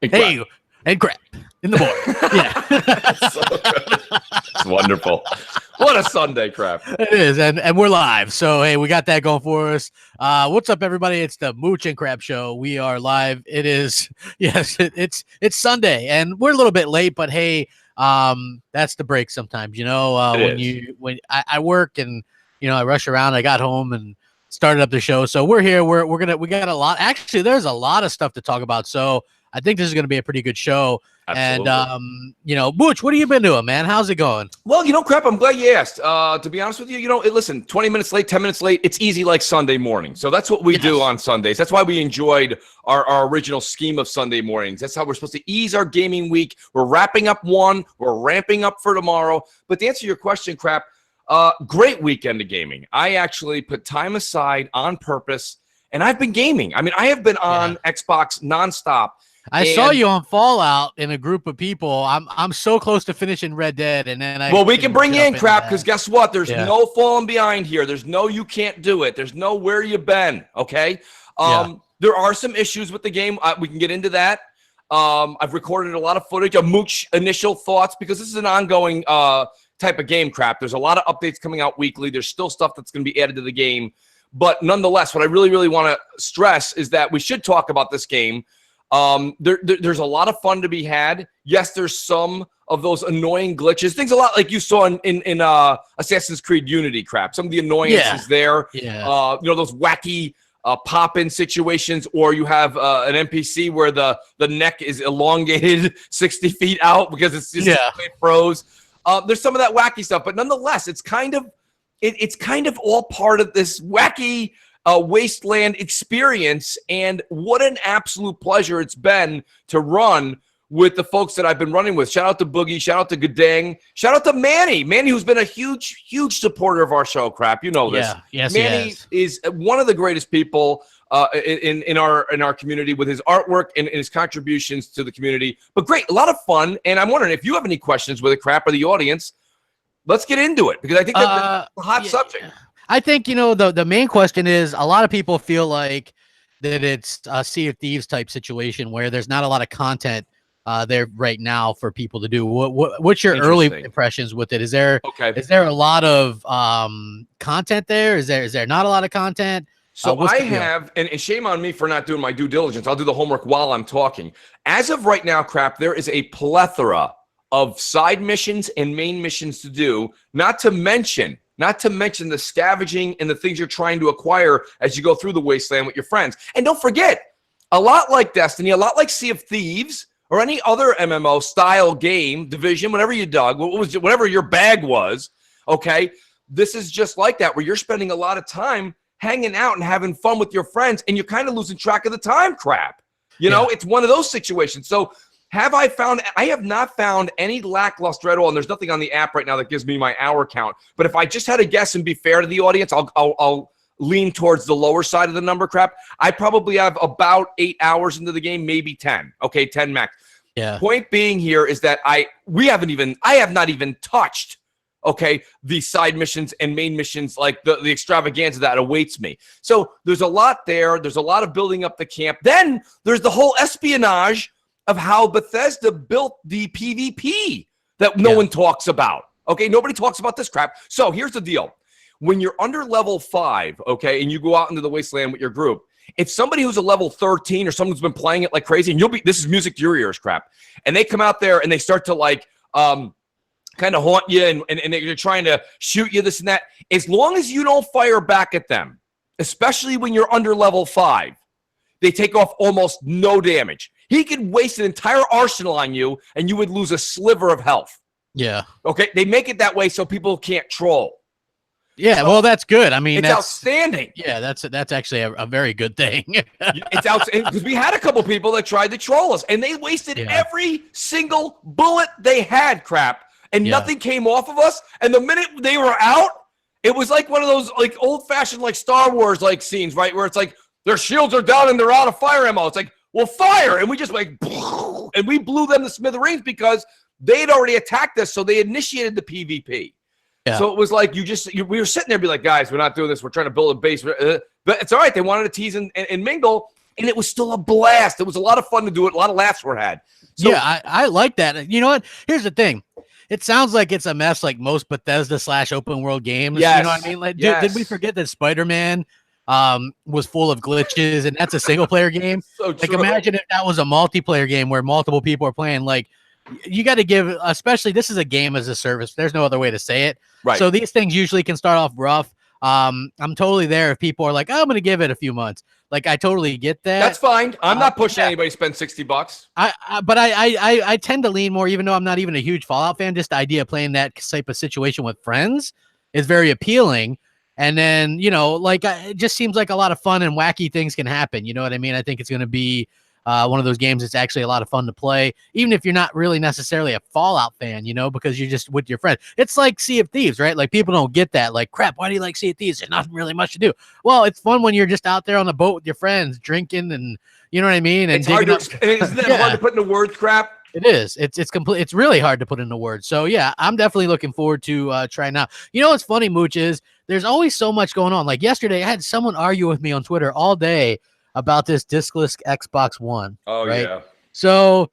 Hey, and crap in the morning. Yeah. So good. It's wonderful. What a Sunday, Crap. It is, and we're live. So, hey, we got that going for us. What's up, everybody? It's the MOH and Crap Show. We are live. It is, yes, it's Sunday, and we're a little bit late, but hey, that's the break sometimes, when I work and, I rush around. I got home and started up the show. So we're here. We got a lot. Actually, there's a lot of stuff to talk about. So I think this is going to be a pretty good show. Absolutely. And, Butch, what have you been doing, man? How's it going? Well, Crap, I'm glad you asked. To be honest with you, listen, 20 minutes late, 10 minutes late, it's easy like Sunday morning. So that's what we do on Sundays. That's why we enjoyed our original scheme of Sunday mornings. That's how we're supposed to ease our gaming week. We're wrapping up one. We're ramping up for tomorrow. But to answer your question, Crap, great weekend of gaming. I actually put time aside on purpose, and I've been gaming. I mean, I have been on Xbox nonstop. I saw you on Fallout in a group of people. I'm so close to finishing Red Dead, and then we can bring you in, Crap, because guess what? There's no falling behind here. There's no you can't do it. There's no where you been. Okay. There are some issues with the game. We can get into that. I've recorded a lot of footage of Mooch initial thoughts because this is an ongoing type of game, Crap. There's a lot of updates coming out weekly. There's still stuff that's going to be added to the game, but nonetheless, what I really, really want to stress is that we should talk about this game. There's a lot of fun to be had. Yes, there's some of those annoying glitches, things a lot like you saw in Assassin's Creed Unity, Crap. Some of the annoyances there. Yeah. Those wacky pop-in situations, or you have an NPC where the neck is elongated 60 feet out because it's just it froze. There's some of that wacky stuff, but nonetheless, it's kind of all part of this wacky wasteland experience, and what an absolute pleasure it's been to run with the folks that I've been running with. Shout out to Boogie, shout out to Gadang, shout out to Manny, who's been a huge supporter of our show, Crap. You know this. Yes, Manny is one of the greatest people in our community with his artwork and his contributions to the community. But great, a lot of fun, and I'm wondering if you have any questions with it, Crap, or the audience. Let's get into it because I think that's a hot subject. I think, the main question is a lot of people feel like that it's a Sea of Thieves type situation where there's not a lot of content there right now for people to do. What's your early impressions with it? Is there a lot of content there? Is there not a lot of content? So I have, and shame on me for not doing my due diligence. I'll do the homework while I'm talking. As of right now, Crap, there is a plethora of side missions and main missions to do, not to mention the scavenging and the things you're trying to acquire as you go through the wasteland with your friends. And don't forget, a lot like Destiny, a lot like Sea of Thieves, or any other MMO style game, Division, whatever you dug, whatever your bag was, okay? This is just like that, where you're spending a lot of time hanging out and having fun with your friends, and you're kind of losing track of the time, Crap. It's one of those situations. So I have not found any lackluster at all, and there's nothing on the app right now that gives me my hour count. But if I just had to guess and be fair to the audience, I'll lean towards the lower side of the number, Crap. I probably have about 8 hours into the game, maybe 10. Okay, 10 max. Yeah. Point being here is that I have not even touched, the side missions and main missions, like the extravaganza that awaits me. So there's a lot there. There's a lot of building up the camp. Then there's the whole espionage of how Bethesda built the PvP that no one talks about. Okay, nobody talks about this, Crap. So here's the deal. When you're under level 5, and you go out into the wasteland with your group, if somebody who's a level 13 or someone who's been playing it like crazy, and this is music to your ears, Crap, and they come out there and they start to kind of haunt you and they're trying to shoot you, this and that, as long as you don't fire back at them, especially when you're under level 5, they take off almost no damage. He could waste an entire arsenal on you, and you would lose a sliver of health. Yeah. Okay? They make it that way so people can't troll. Yeah, well, that's good. I mean, it's outstanding. Yeah, that's actually a very good thing. It's outstanding because we had a couple people that tried to troll us, and they wasted every single bullet they had, Crap, and nothing came off of us. And the minute they were out, it was like one of those like old-fashioned like Star Wars like scenes, right, where it's like their shields are down and they're out of fire ammo. It's like, well, fire, and we just and we blew them to smithereens because they had already attacked us, so they initiated the PvP. Yeah. So it was like we were sitting there, be like, guys, we're not doing this. We're trying to build a base, but it's all right. They wanted to tease and mingle, and it was still a blast. It was a lot of fun to do it. A lot of laughs were had. So, yeah, I like that. You know what? Here's the thing. It sounds like it's a mess like most Bethesda / open world games. Yes. You know what I mean? Like, did we forget that Spider-Man was full of glitches, and that's a single player game? So like, true. imagine if that was a multiplayer game where multiple people are playing. Like, you got to give, especially this is a game as a service. There's no other way to say it. Right. So these things usually can start off rough. I'm totally there if people are like, oh, I'm going to give it a few months. Like, I totally get that. That's fine. I'm not pushing anybody to spend $60. But I tend to lean more, even though I'm not even a huge Fallout fan. Just the idea of playing that type of situation with friends is very appealing. And then, you know, like, it just seems like a lot of fun and wacky things can happen. You know what I mean? I think it's going to be one of those games that's actually a lot of fun to play, even if you're not really necessarily a Fallout fan, you know, because you're just with your friends. It's like Sea of Thieves, right? Like, people don't get that. Like, crap, why do you like Sea of Thieves? There's nothing really much to do. Well, it's fun when you're just out there on the boat with your friends, drinking, and you know what I mean? And it's hard isn't that hard to put into words, crap? It is. It's complete. It's really hard to put into words. So yeah, I'm definitely looking forward to trying out. You know what's funny, Mooch, is there's always so much going on. Like yesterday, I had someone argue with me on Twitter all day about this discless Xbox One. Oh, right? yeah. So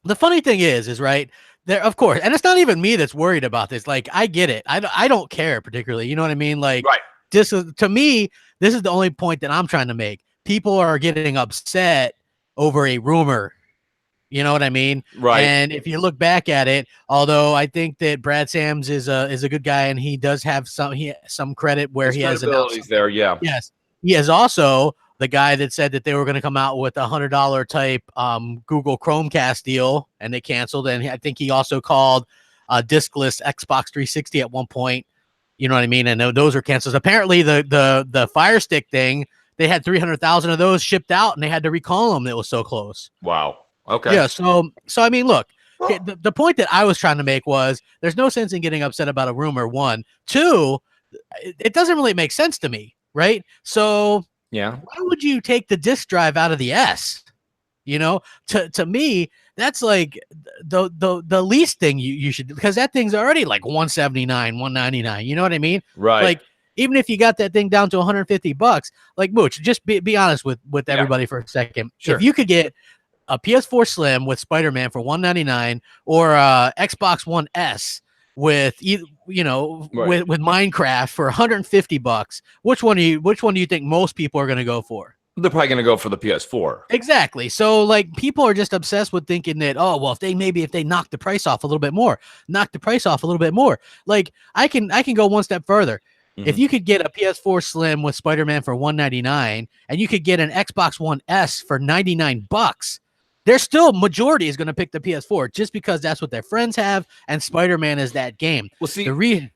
the funny thing is right there, of course, and it's not even me that's worried about this. Like, I get it. I don't care particularly. You know what I mean? Like, right. This is, to me, this is the only point that I'm trying to make. People are getting upset over a rumor. You know what I mean? Right. And if you look back at it, although I think that Brad Sams is a good guy and he does have some credit where he has abilities there. Yeah. Yes. He is also the guy that said that they were going to come out with $100 type Google Chromecast deal, and they canceled. And I think he also called discless Xbox 360 at one point. You know what I mean? And those are canceled. Apparently, the Fire Stick thing, they had 300,000 of those shipped out, and they had to recall them. It was so close. Wow. Okay. Yeah. So I mean, look, the point that I was trying to make was there's no sense in getting upset about a rumor. One, two, it doesn't really make sense to me, right? So. Yeah. Why would you take the disk drive out of the S? You know, to me, that's like the least thing you should, because that thing's already like $179, $199. You know what I mean? Right. Like, even if you got that thing down to $150, like, Mooch, just be honest with everybody for a second. Sure. If you could get a PS4 Slim with Spider-Man for $199 or Xbox One S with with Minecraft for $150, which one do you think most people are going to go for? They're probably going to go for the PS4. Exactly. So, like, people are just obsessed with thinking that, oh, well, if they knock the price off a little bit more, like, I can go one step further. Mm-hmm. If you could get a PS4 Slim with Spider-Man for $199 and you could get an Xbox One S for $99, there's still majority is going to pick the PS4 just because that's what their friends have, and Spider-Man is that game. Well, see, the reason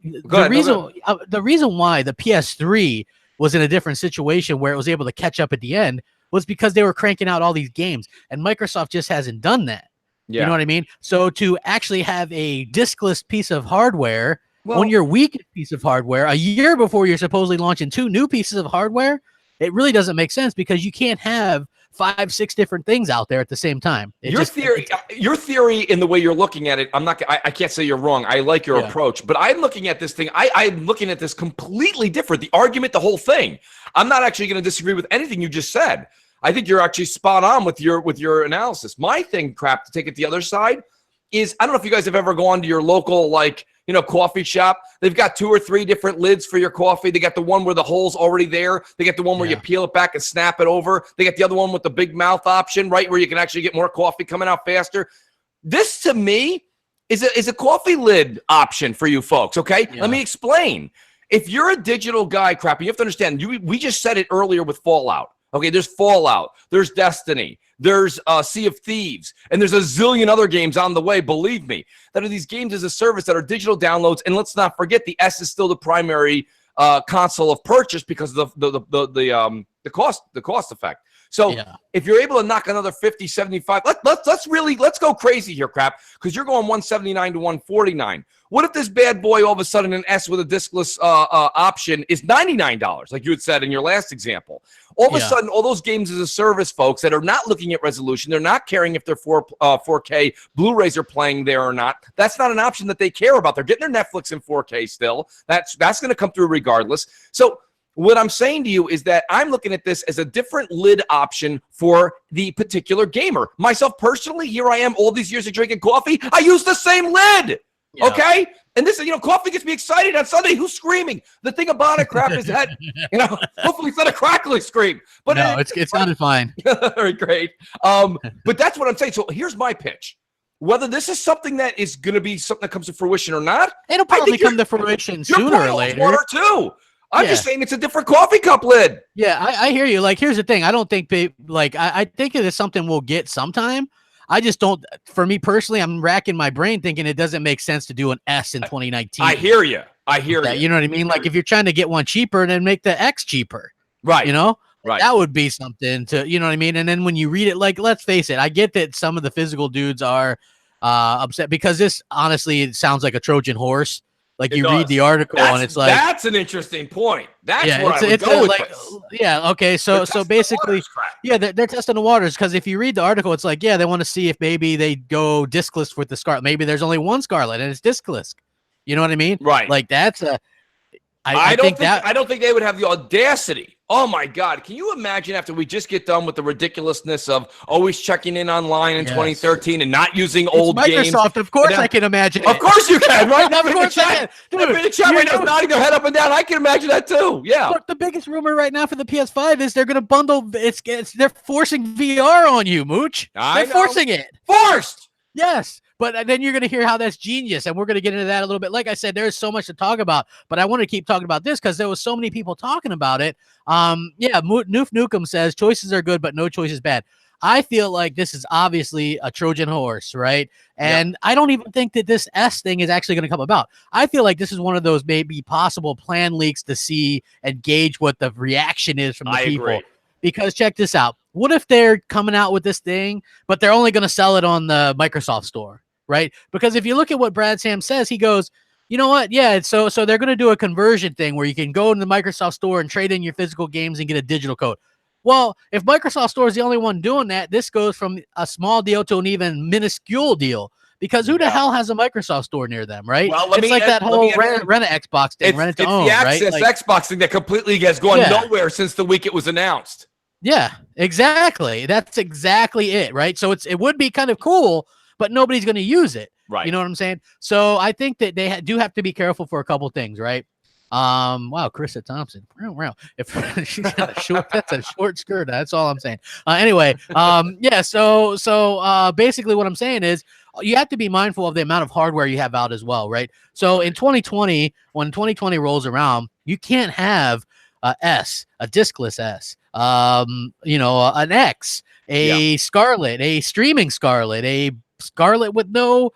why the PS3 was in a different situation where it was able to catch up at the end was because they were cranking out all these games, and Microsoft just hasn't done that. Yeah. You know what I mean? So to actually have a diskless piece of hardware on your weak piece of hardware a year before you're supposedly launching 2 new pieces of hardware, it really doesn't make sense because you can't have 5-6 different things out there at the same time. Your theory in the way you're looking at it, I can't say you're wrong. I like your approach, but I'm looking at this thing. I'm looking at this completely different. The argument, the whole thing. I'm not actually going to disagree with anything you just said. I think you're actually spot on with your analysis. My thing, crap, to take it the other side is, I don't know if you guys have ever gone to your local, like, coffee shop. They've got 2 or 3 different lids for your coffee. They got the one where the hole's already there. They got the one where you peel it back and snap it over. They got the other one with the big mouth option, right, where you can actually get more coffee coming out faster. This, to me, is a coffee lid option for you folks, okay? Yeah. Let me explain. If you're a digital guy, crap, you have to understand, we just said it earlier with Fallout. Okay, there's Fallout, there's Destiny, there's Sea of Thieves, and there's a zillion other games on the way, believe me, that are these games as a service that are digital downloads. And let's not forget, the S is still the primary console of purchase because of the cost effect. So if you're able to knock another 50, 75, let's go crazy here, crap, because you're going 179 to 149. What if this bad boy all of a sudden, an S with a diskless option is $99, like you had said in your last example? All of a sudden, all those games as a service, folks, that are not looking at resolution, they're not caring if their 4K Blu-rays are playing there or not. That's not an option that they care about. They're getting their Netflix in 4K still. That's going to come through regardless. So what I'm saying to you is that I'm looking at this as a different lid option for the particular gamer. Myself personally, here I am all these years of drinking coffee. I use the same lid. Yeah. Okay? And this is, coffee gets me excited on Sunday. Who's screaming? The thing about it, Crap, is that, hopefully it's not a crackling scream. But no, it sounded fine. Very great. But that's what I'm saying. So here's my pitch. Whether this is something that is going to be something that comes to fruition or not, it'll probably come to fruition sooner or later. Water too. I'm just saying it's a different coffee cup lid. Yeah, I hear you. Like, here's the thing. I don't think I think it is something we'll get sometime. I just don't. For me personally, I'm racking my brain thinking it doesn't make sense to do an S in 2019. I hear you. You know what I mean? Like, if you're trying to get one cheaper, then make the X cheaper. Right. Right. That would be something to, you know what I mean? And then when you read it, like, let's face it, I get that some of the physical dudes are upset because this, honestly, it sounds like a Trojan horse. Like, you read the article and it's like, that's an interesting point. That's what I would go with this. Yeah. Okay. So basically, they're testing the waters, because if you read the article, it's like, they want to see if maybe they go discless with the Scarlet. Maybe there's only one Scarlet and it's discless. You know what I mean? Right. Like, that's I don't think they would have the audacity. Oh my God. Can you imagine after we just get done with the ridiculously of always checking in online in 2013 and not using old games? Microsoft, of course I can imagine. Of course you can, right? Of course I can. Dude, the chat right now is nodding their head up and down. I can imagine that too. Yeah. Look, the biggest rumor right now for the PS5 is they're going to bundle. They're forcing VR on you, Mooch. They're forcing it. Forced. Yes. But then you're going to hear how that's genius, and we're going to get into that a little bit. Like I said, there's so much to talk about, but I want to keep talking about this because there was so many people talking about it. Noof Nukem says choices are good, but no choice is bad. I feel like this is obviously a Trojan horse, right? And I don't even think that this S thing is actually going to come about. I feel like this is one of those maybe possible plan leaks to see and gauge what the reaction is from the people. Agree. Because check this out. What if they're coming out with this thing, but they're only going to sell it on the Microsoft store? Right? Because if you look at what Brad Sam says, he goes, you know what? Yeah, so they're going to do a conversion thing where you can go into the Microsoft store and trade in your physical games and get a digital code. Well, if Microsoft store is the only one doing that, this goes from a small deal to an even minuscule deal. Because who the hell has a Microsoft store near them, right? Well, it's like that whole rent an Xbox thing, rent it to own, right? It's the Access Xbox thing that completely has gone nowhere since the week it was announced. Yeah, exactly. That's exactly it, right? So it would be kind of cool, but nobody's going to use it. Right. You know what I'm saying? So I think that they do have to be careful for a couple things, right? Wow, Krista Thompson. If she's got a short, that's a short skirt. That's all I'm saying. Anyway, So basically what I'm saying is you have to be mindful of the amount of hardware you have out as well, right? So in 2020, when 2020 rolls around, you can't have a diskless S, an X, a Scarlet, a streaming Scarlet, a Scarlet with no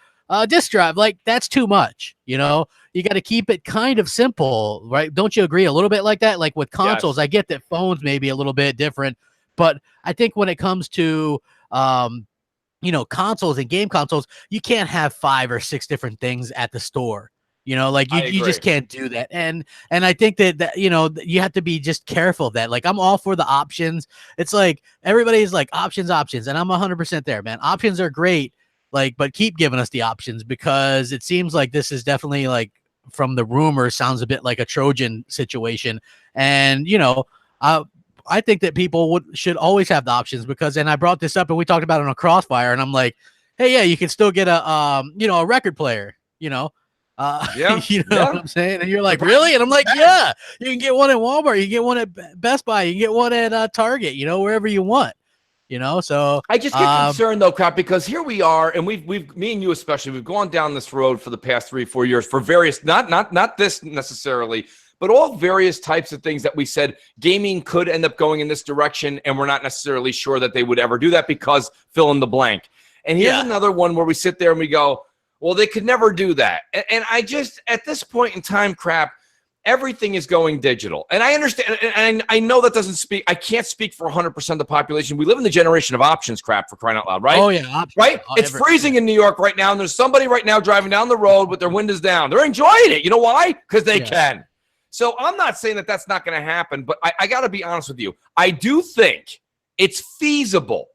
disk drive. Like, that's too much. You got to keep it kind of simple, right? Don't you agree a little bit like that? Like with consoles, I get that phones may be a little bit different, but I think when it comes to consoles and game consoles, you can't have 5 or 6 different things at the store. You just can't do that. And I think that you have to be just careful of that. Like, I'm all for the options. It's like everybody's like options, and I'm 100% there, man. Options are great. Like, but keep giving us the options, because it seems like this is definitely, like, from the rumor, sounds a bit like a Trojan situation. And, I think that people should always have the options, because, and I brought this up and we talked about it on Crossfire, and I'm like, hey, yeah, you can still get a record player, you know what I'm saying? And you're like, really? And I'm like, yeah, you can get one at Walmart, you can get one at Best Buy, you can get one at Target, wherever you want. So I just get concerned though, Crap, because here we are, and we've me and you especially, we've gone down this road for the past 3-4 years for various, not this necessarily, but all various types of things that we said gaming could end up going in this direction, and we're not necessarily sure that they would ever do that because fill in the blank. And here's another one where we sit there and we go, well, they could never do that. And I just, at this point in time, Crap, everything is going digital. And I understand, and I know that doesn't speak, I can't speak for 100% of the population. We live in the generation of options, Crap, for crying out loud, right? Oh, yeah. Options. Right? It's freezing in New York right now, and there's somebody right now driving down the road with their windows down. They're enjoying it. You know why? Because they can. So I'm not saying that that's not going to happen, but I got to be honest with you. I do think it's feasible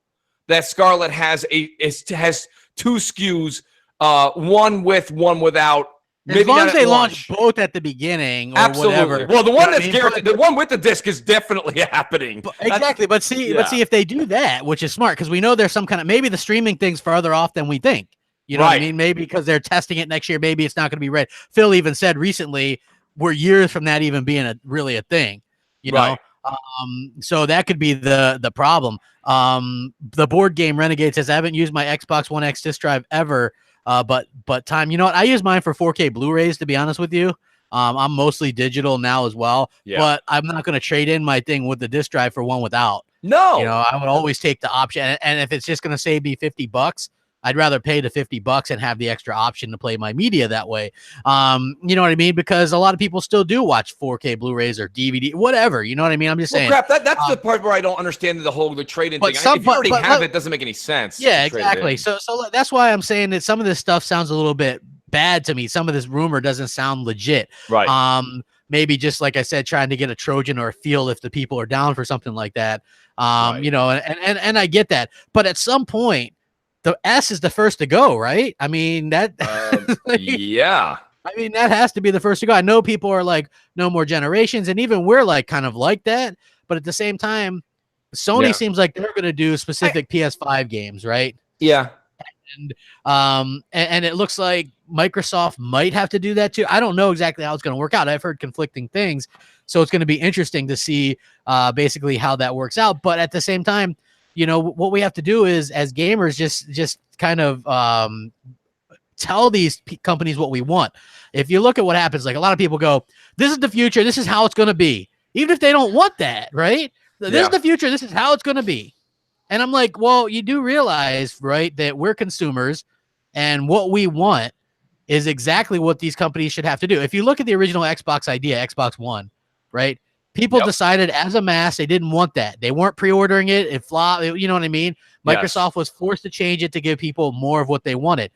that Scarlett has 2 SKUs, one with, one without As long as they launch both at the beginning or whatever. Well, the one that's guaranteed, the one with the disc is definitely happening. Exactly. But see, if they do that, which is smart, because we know there's some kind of, maybe the streaming thing's farther off than we think. You know what I mean? Maybe because they're testing it next year, maybe it's not going to be ready. Phil even said recently, we're years from that even being really a thing, you know? So that could be the problem. The board game Renegade says, I haven't used my Xbox One X disc drive ever. But time, you know what? I use mine for 4K Blu-rays, to be honest with you. I'm mostly digital now as well, but I'm not going to trade in my thing with the disc drive for one without. No, you know, I would always take the option. And if it's just going to save me $50, I'd rather pay the $50 and have the extra option to play my media that way. You know what I mean? Because a lot of people still do watch 4K Blu-rays or DVD, whatever. You know what I mean? I'm just saying. Crap. That's the part where I don't understand the trade-in thing. If you already have it, it doesn't make any sense. Yeah, exactly. So that's why I'm saying that some of this stuff sounds a little bit bad to me. Some of this rumor doesn't sound legit. Right. Maybe just like I said, trying to get a Trojan or a feel if the people are down for something like that. You know, and I get that. But at some point, the S is the first to go, right? I mean, that. Yeah. I mean, that has to be the first to go. I know people are like, no more generations, and even we're like kind of like that. But at the same time, Sony seems like they're going to do specific PS5 games, right? Yeah. And it looks like Microsoft might have to do that too. I don't know exactly how it's going to work out. I've heard conflicting things, so it's going to be interesting to see basically how that works out. But at the same time, you know, what we have to do is, as gamers, just kind of tell these companies what we want. If you look at what happens, like a lot of people go, this is the future, this is how it's going to be, even if they don't want that, right? This is the future, this is how it's going to be. And I'm like, well, you do realize, right, that we're consumers, and what we want is exactly what these companies should have to do. If you look at the original Xbox idea, Xbox One, right? People decided as a mass they didn't want that. They weren't pre-ordering it. It flopped. You know what I mean? Microsoft was forced to change it to give people more of what they wanted.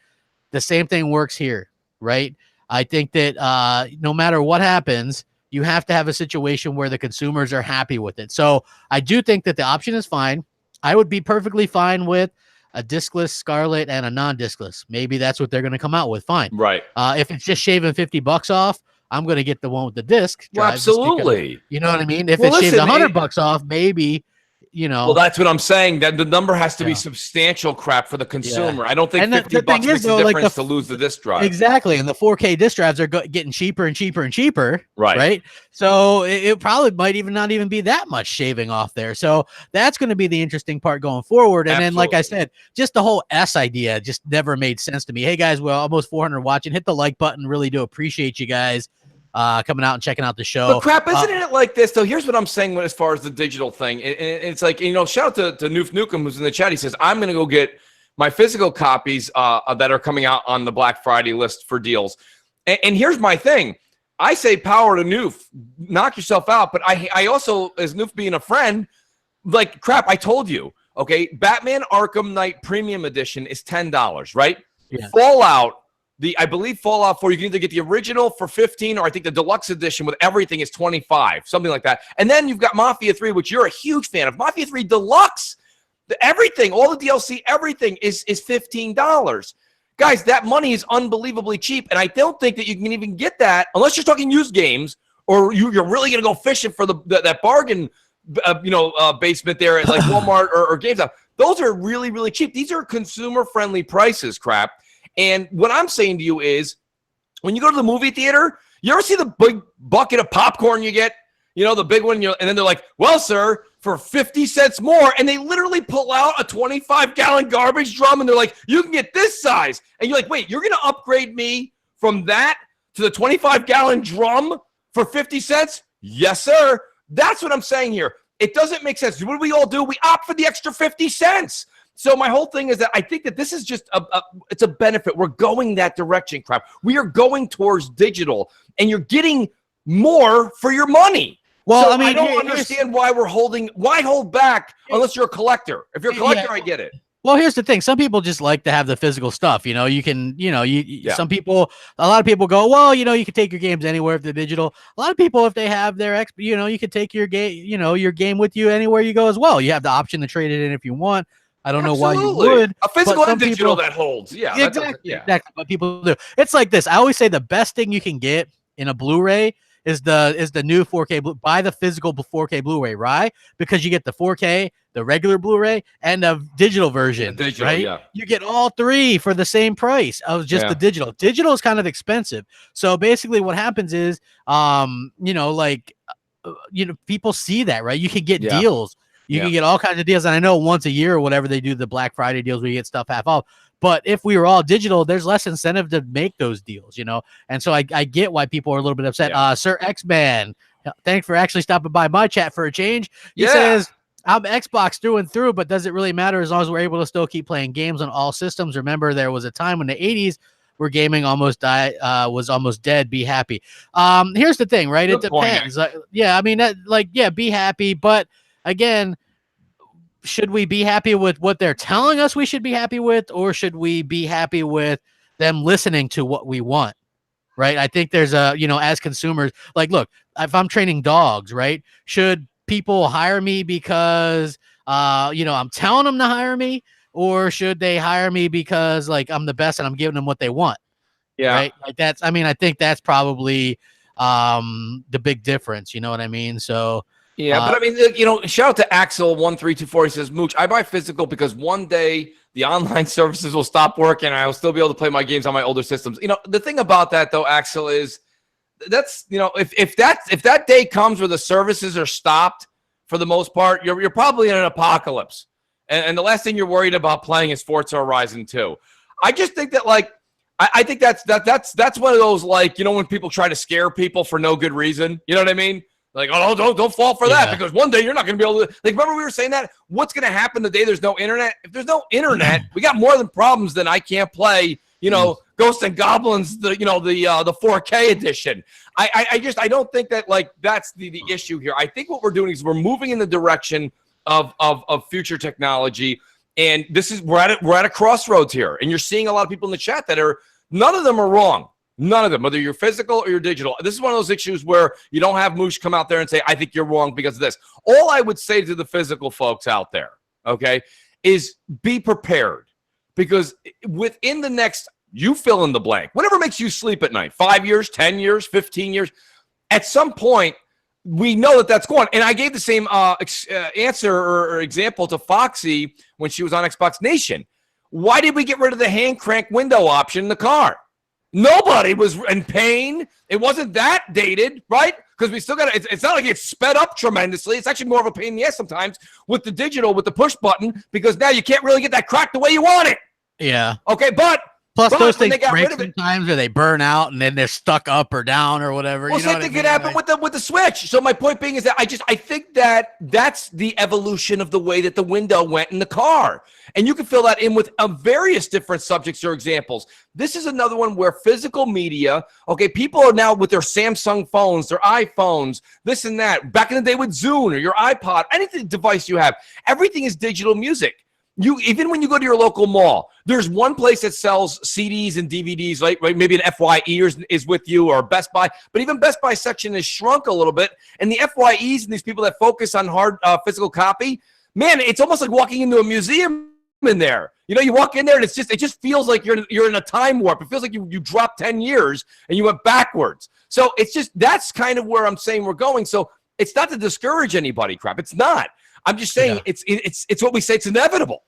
The same thing works here, right? I think that no matter what happens, you have to have a situation where the consumers are happy with it. So I do think that the option is fine. I would be perfectly fine with a discless Scarlet and a non-discless. Maybe that's what they're going to come out with. Fine. Right. If it's just shaving $50 off, I'm going to get the one with the disc. Well, absolutely. You know what I mean? If it shaves $100 off, maybe, you know. Well, that's what I'm saying. That the number has to be substantial crap for the consumer. I don't think $50 makes a difference to lose the disc drive. Exactly. And the 4K disc drives are getting cheaper and cheaper and cheaper. Right. So it probably might not even be that much shaving off there. So that's going to be the interesting part going forward. And then, like I said, just the whole S idea just never made sense to me. Hey, guys, well, almost 400 watching. Hit the like button. Really do appreciate you guys coming out and checking out the show. But crap, isn't it like this, though? Here's what I'm saying as far as the digital thing. It's like, you know, shout out to Noof Nukem, who's in the chat. He says, I'm going to go get my physical copies that are coming out on the Black Friday list for deals. And here's my thing. I say power to Noof. Knock yourself out. But I also, as Noof being a friend, like, crap, I told you. Okay, Batman Arkham Knight Premium Edition is $10, right? Yeah. Fallout, I believe Fallout 4, you can either get the original for $15, or I think the deluxe edition with everything is $25, something like that. And then you've got Mafia 3, which you're a huge fan of. Mafia 3 Deluxe, everything, all the DLC, everything is $15. Guys, that money is unbelievably cheap, and I don't think that you can even get that unless you're talking used games, or you're really going to go fishing for that bargain basement there at like Walmart or GameStop. Those are really, really cheap. These are consumer-friendly prices, crap. And what I'm saying to you is, when you go to the movie theater, you ever see the big bucket of popcorn you get? You know, the big one, and then they're like, well, sir, for 50 cents more. And they literally pull out a 25-gallon garbage drum, and they're like, you can get this size. And you're like, wait, you're going to upgrade me from that to the 25-gallon drum for 50 cents? Yes, sir. That's what I'm saying here. It doesn't make sense. What do we all do? We opt for the extra 50 cents. So my whole thing is that I think that this is just it's a benefit. We're going that direction, crap. We are going towards digital, and you're getting more for your money. Well, so I mean, I don't understand why why hold back unless you're a collector. If you're a collector, I get it. Well, here's the thing. Some people just like to have the physical stuff. You know, you can, some people, a lot of people go, well, you can take your games anywhere if they're digital. A lot of people, if they have their you can take your game, your game with you anywhere you go as well. You have the option to trade it in if you want. I don't know why you would. A physical and digital that holds. Yeah, exactly. Exactly. But people do. It's like this. I always say the best thing you can get in a Blu-ray is the new 4K. Buy the physical 4K Blu-ray, right? Because you get the 4K, the regular Blu-ray, and the digital version. Digital, right? Yeah. You get all three for the same price of just the digital. Digital is kind of expensive. So basically, what happens is, people see that, right? You can get deals. You can get all kinds of deals. And I know once a year or whatever they do the Black Friday deals where you get stuff half off. But if we were all digital, there's less incentive to make those deals, And so I get why people are a little bit upset. Sir X-Man, thanks for actually stopping by my chat for a change. He says, I'm Xbox through and through, but does it really matter as long as we're able to still keep playing games on all systems? Remember, there was a time in the 80s where gaming was almost dead. Be happy. Here's the thing, right? It depends. Be happy. But again, should we be happy with what they're telling us we should be happy with, or should we be happy with them listening to what we want? Right. I think there's as consumers, like, look, if I'm training dogs, right, should people hire me because, I'm telling them to hire me, or should they hire me because like I'm the best and I'm giving them what they want? Yeah. Right. Like I think that's probably the big difference. You know what I mean? So, yeah, but I mean, shout out to Axel1324. He says, Mooch, I buy physical because one day the online services will stop working and I will still be able to play my games on my older systems. The thing about that, though, Axel, is that's, if that day comes where the services are stopped for the most part, you're probably in an apocalypse. And the last thing you're worried about playing is Forza Horizon 2. I just think that, like, I think that's one of those, like, when people try to scare people for no good reason. You know what I mean? Like, oh, don't fall for that, because one day you're not going to be able to. Like, remember we were saying that? What's going to happen the day there's no internet? If there's no internet, we got more than problems than I can't play, Ghosts and Goblins, the 4K edition. I don't think that, like, that's the issue here. I think what we're doing is we're moving in the direction of future technology, and we're at a crossroads here. And you're seeing a lot of people in the chat that none of them are wrong. None of them, whether you're physical or you're digital. This is one of those issues where you don't have Moosh come out there and say, I think you're wrong because of this. All I would say to the physical folks out there, okay, is be prepared. Because within the next, you fill in the blank, whatever makes you sleep at night, 5 years, 10 years, 15 years, at some point, we know that that's going. And I gave the same answer or example to Foxy when she was on Xbox Nation. Why did we get rid of the hand crank window option in the car? Nobody was in pain. It wasn't that dated, right? Because we still got it's not like it's sped up tremendously. It's actually more of a pain in the ass sometimes with the digital, with the push button, because now you can't really get that crack the way you want it. Yeah. Okay, but plus those things break sometimes, or they burn out and then they're stuck up or down or whatever. Well, same thing could happen with the Switch. So my point being is that I think that that's the evolution of the way that the window went in the car. And you can fill that in with various different subjects or examples. This is another one where physical media, okay, people are now with their Samsung phones, their iPhones, this and that. Back in the day with Zune or your iPod, anything device you have, everything is digital music. Even when you go to your local mall, there's one place that sells CDs and DVDs, right? Maybe an FYE is with you, or Best Buy. But even Best Buy section has shrunk a little bit. And the FYEs and these people that focus on hard physical copy, man, it's almost like walking into a museum in there. You walk in there and it just feels like you're in a time warp. It feels like you dropped 10 years and you went backwards. So that's kind of where I'm saying we're going. So it's not to discourage anybody, crap. It's not. I'm just saying it's what we say. It's inevitable.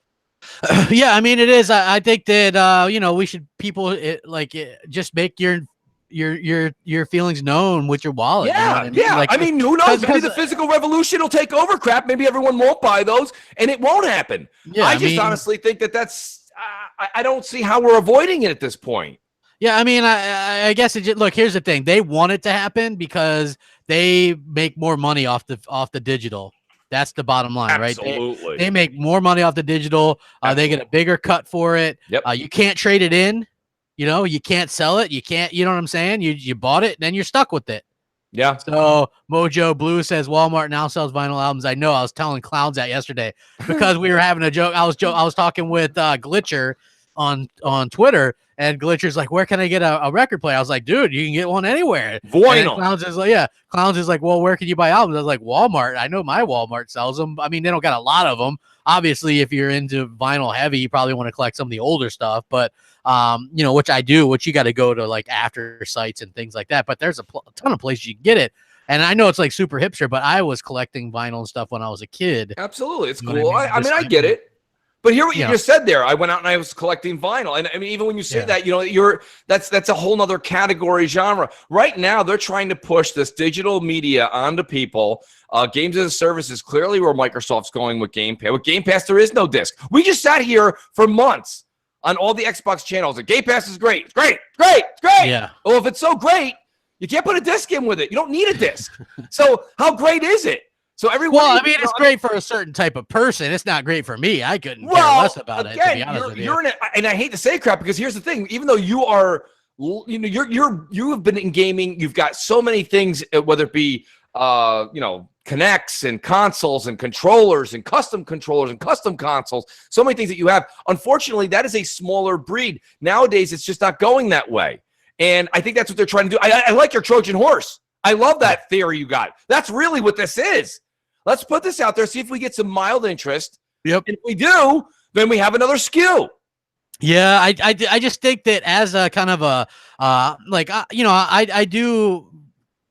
Yeah, I mean it is. I think that we should just make your feelings known with your wallet. Yeah, you know what I mean? I mean, who knows? Maybe the physical revolution will take over, crap. Maybe everyone won't buy those, and it won't happen. Yeah, I just honestly think that's. I don't see how we're avoiding it at this point. Yeah, I mean, I guess look. Here's the thing: they want it to happen because they make more money off the digital. That's the bottom line, Absolutely. Right? They make more money off the digital. They get a bigger cut for it. Yep. You can't trade it in. You can't sell it. You can't. You know what I'm saying? You bought it, and then you're stuck with it. Yeah. So Mojo Blue says Walmart now sells vinyl albums. I know. I was telling clowns that yesterday because we were having a joke. I was talking with Glitcher on Twitter, and Glitcher's like, where can I get a record player? I was like, dude, you can get one anywhere. Vinyl. Clowns is like, yeah. Clowns is like, well, where can you buy albums? I was like, Walmart. I know my Walmart sells them. I mean, they don't got a lot of them. Obviously, if you're into vinyl heavy, you probably want to collect some of the older stuff, but you know, which I do, which you got to go to like after sites and things like that. But there's a ton of places you can get it. And I know it's like super hipster, but I was collecting vinyl and stuff when I was a kid. Absolutely. It's cool. I mean, I get it. But hear what you just said there. I went out and I was collecting vinyl. And I mean, even when you say that, you know, that's a whole nother category genre. Right now, they're trying to push this digital media onto people. Games as a service is clearly where Microsoft's going with Game Pass. With Game Pass, there is no disc. We just sat here for months on all the Xbox channels. And Game Pass is great. It's great. It's great. It's great. Yeah. Well, if it's so great, you can't put a disc in with it. You don't need a disc. So how great is it? So everyone. Well, I mean, it's great for a certain type of person. It's not great for me. I couldn't care less about it. To be honest with you, and I hate to say crap because here's the thing: even though you are, you know, you have been in gaming. You've got so many things, whether it be, you know, Kinects and consoles and controllers and custom consoles. So many things that you have. Unfortunately, that is a smaller breed nowadays. It's just not going that way, and I think that's what they're trying to do. I like your Trojan horse. I love that theory you got. That's really what this is. Let's put this out there, see if we get some mild interest. Yep. And if we do, then we have another skill. Yeah, I just think that as a kind of a you know, I do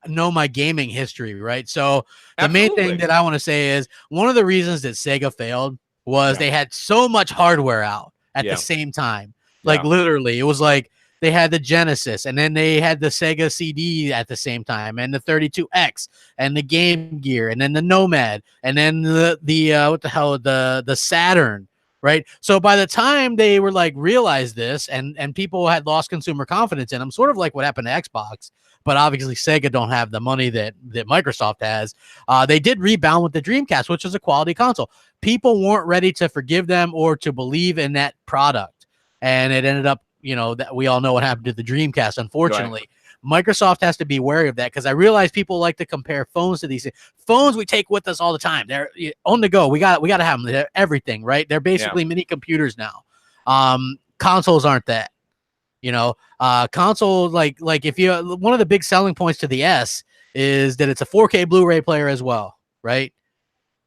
know my gaming history, right? So the main thing that I want to say is one of the reasons that Sega failed was they had so much hardware out at the same time. Like literally, it was like they had the Genesis, and then they had the Sega CD at the same time, and the 32X, and the Game Gear, and then the Nomad, and then the Saturn, right? So by the time they were like realized this, and people had lost consumer confidence in them, sort of like what happened to Xbox, but obviously Sega don't have the money that Microsoft has. They did rebound with the Dreamcast, which was a quality console. People weren't ready to forgive them or to believe in that product, and it ended up, you know, that we all know what happened to the Dreamcast. Unfortunately, Microsoft has to be wary of that, because I realize people like to compare phones to these things. Phones we take with us all the time. They're on the go. We got to have them. They're everything, right? They're basically mini computers now. Consoles aren't that. You know, console like if you, one of the big selling points to the S is that it's a 4K Blu-ray player as well, right?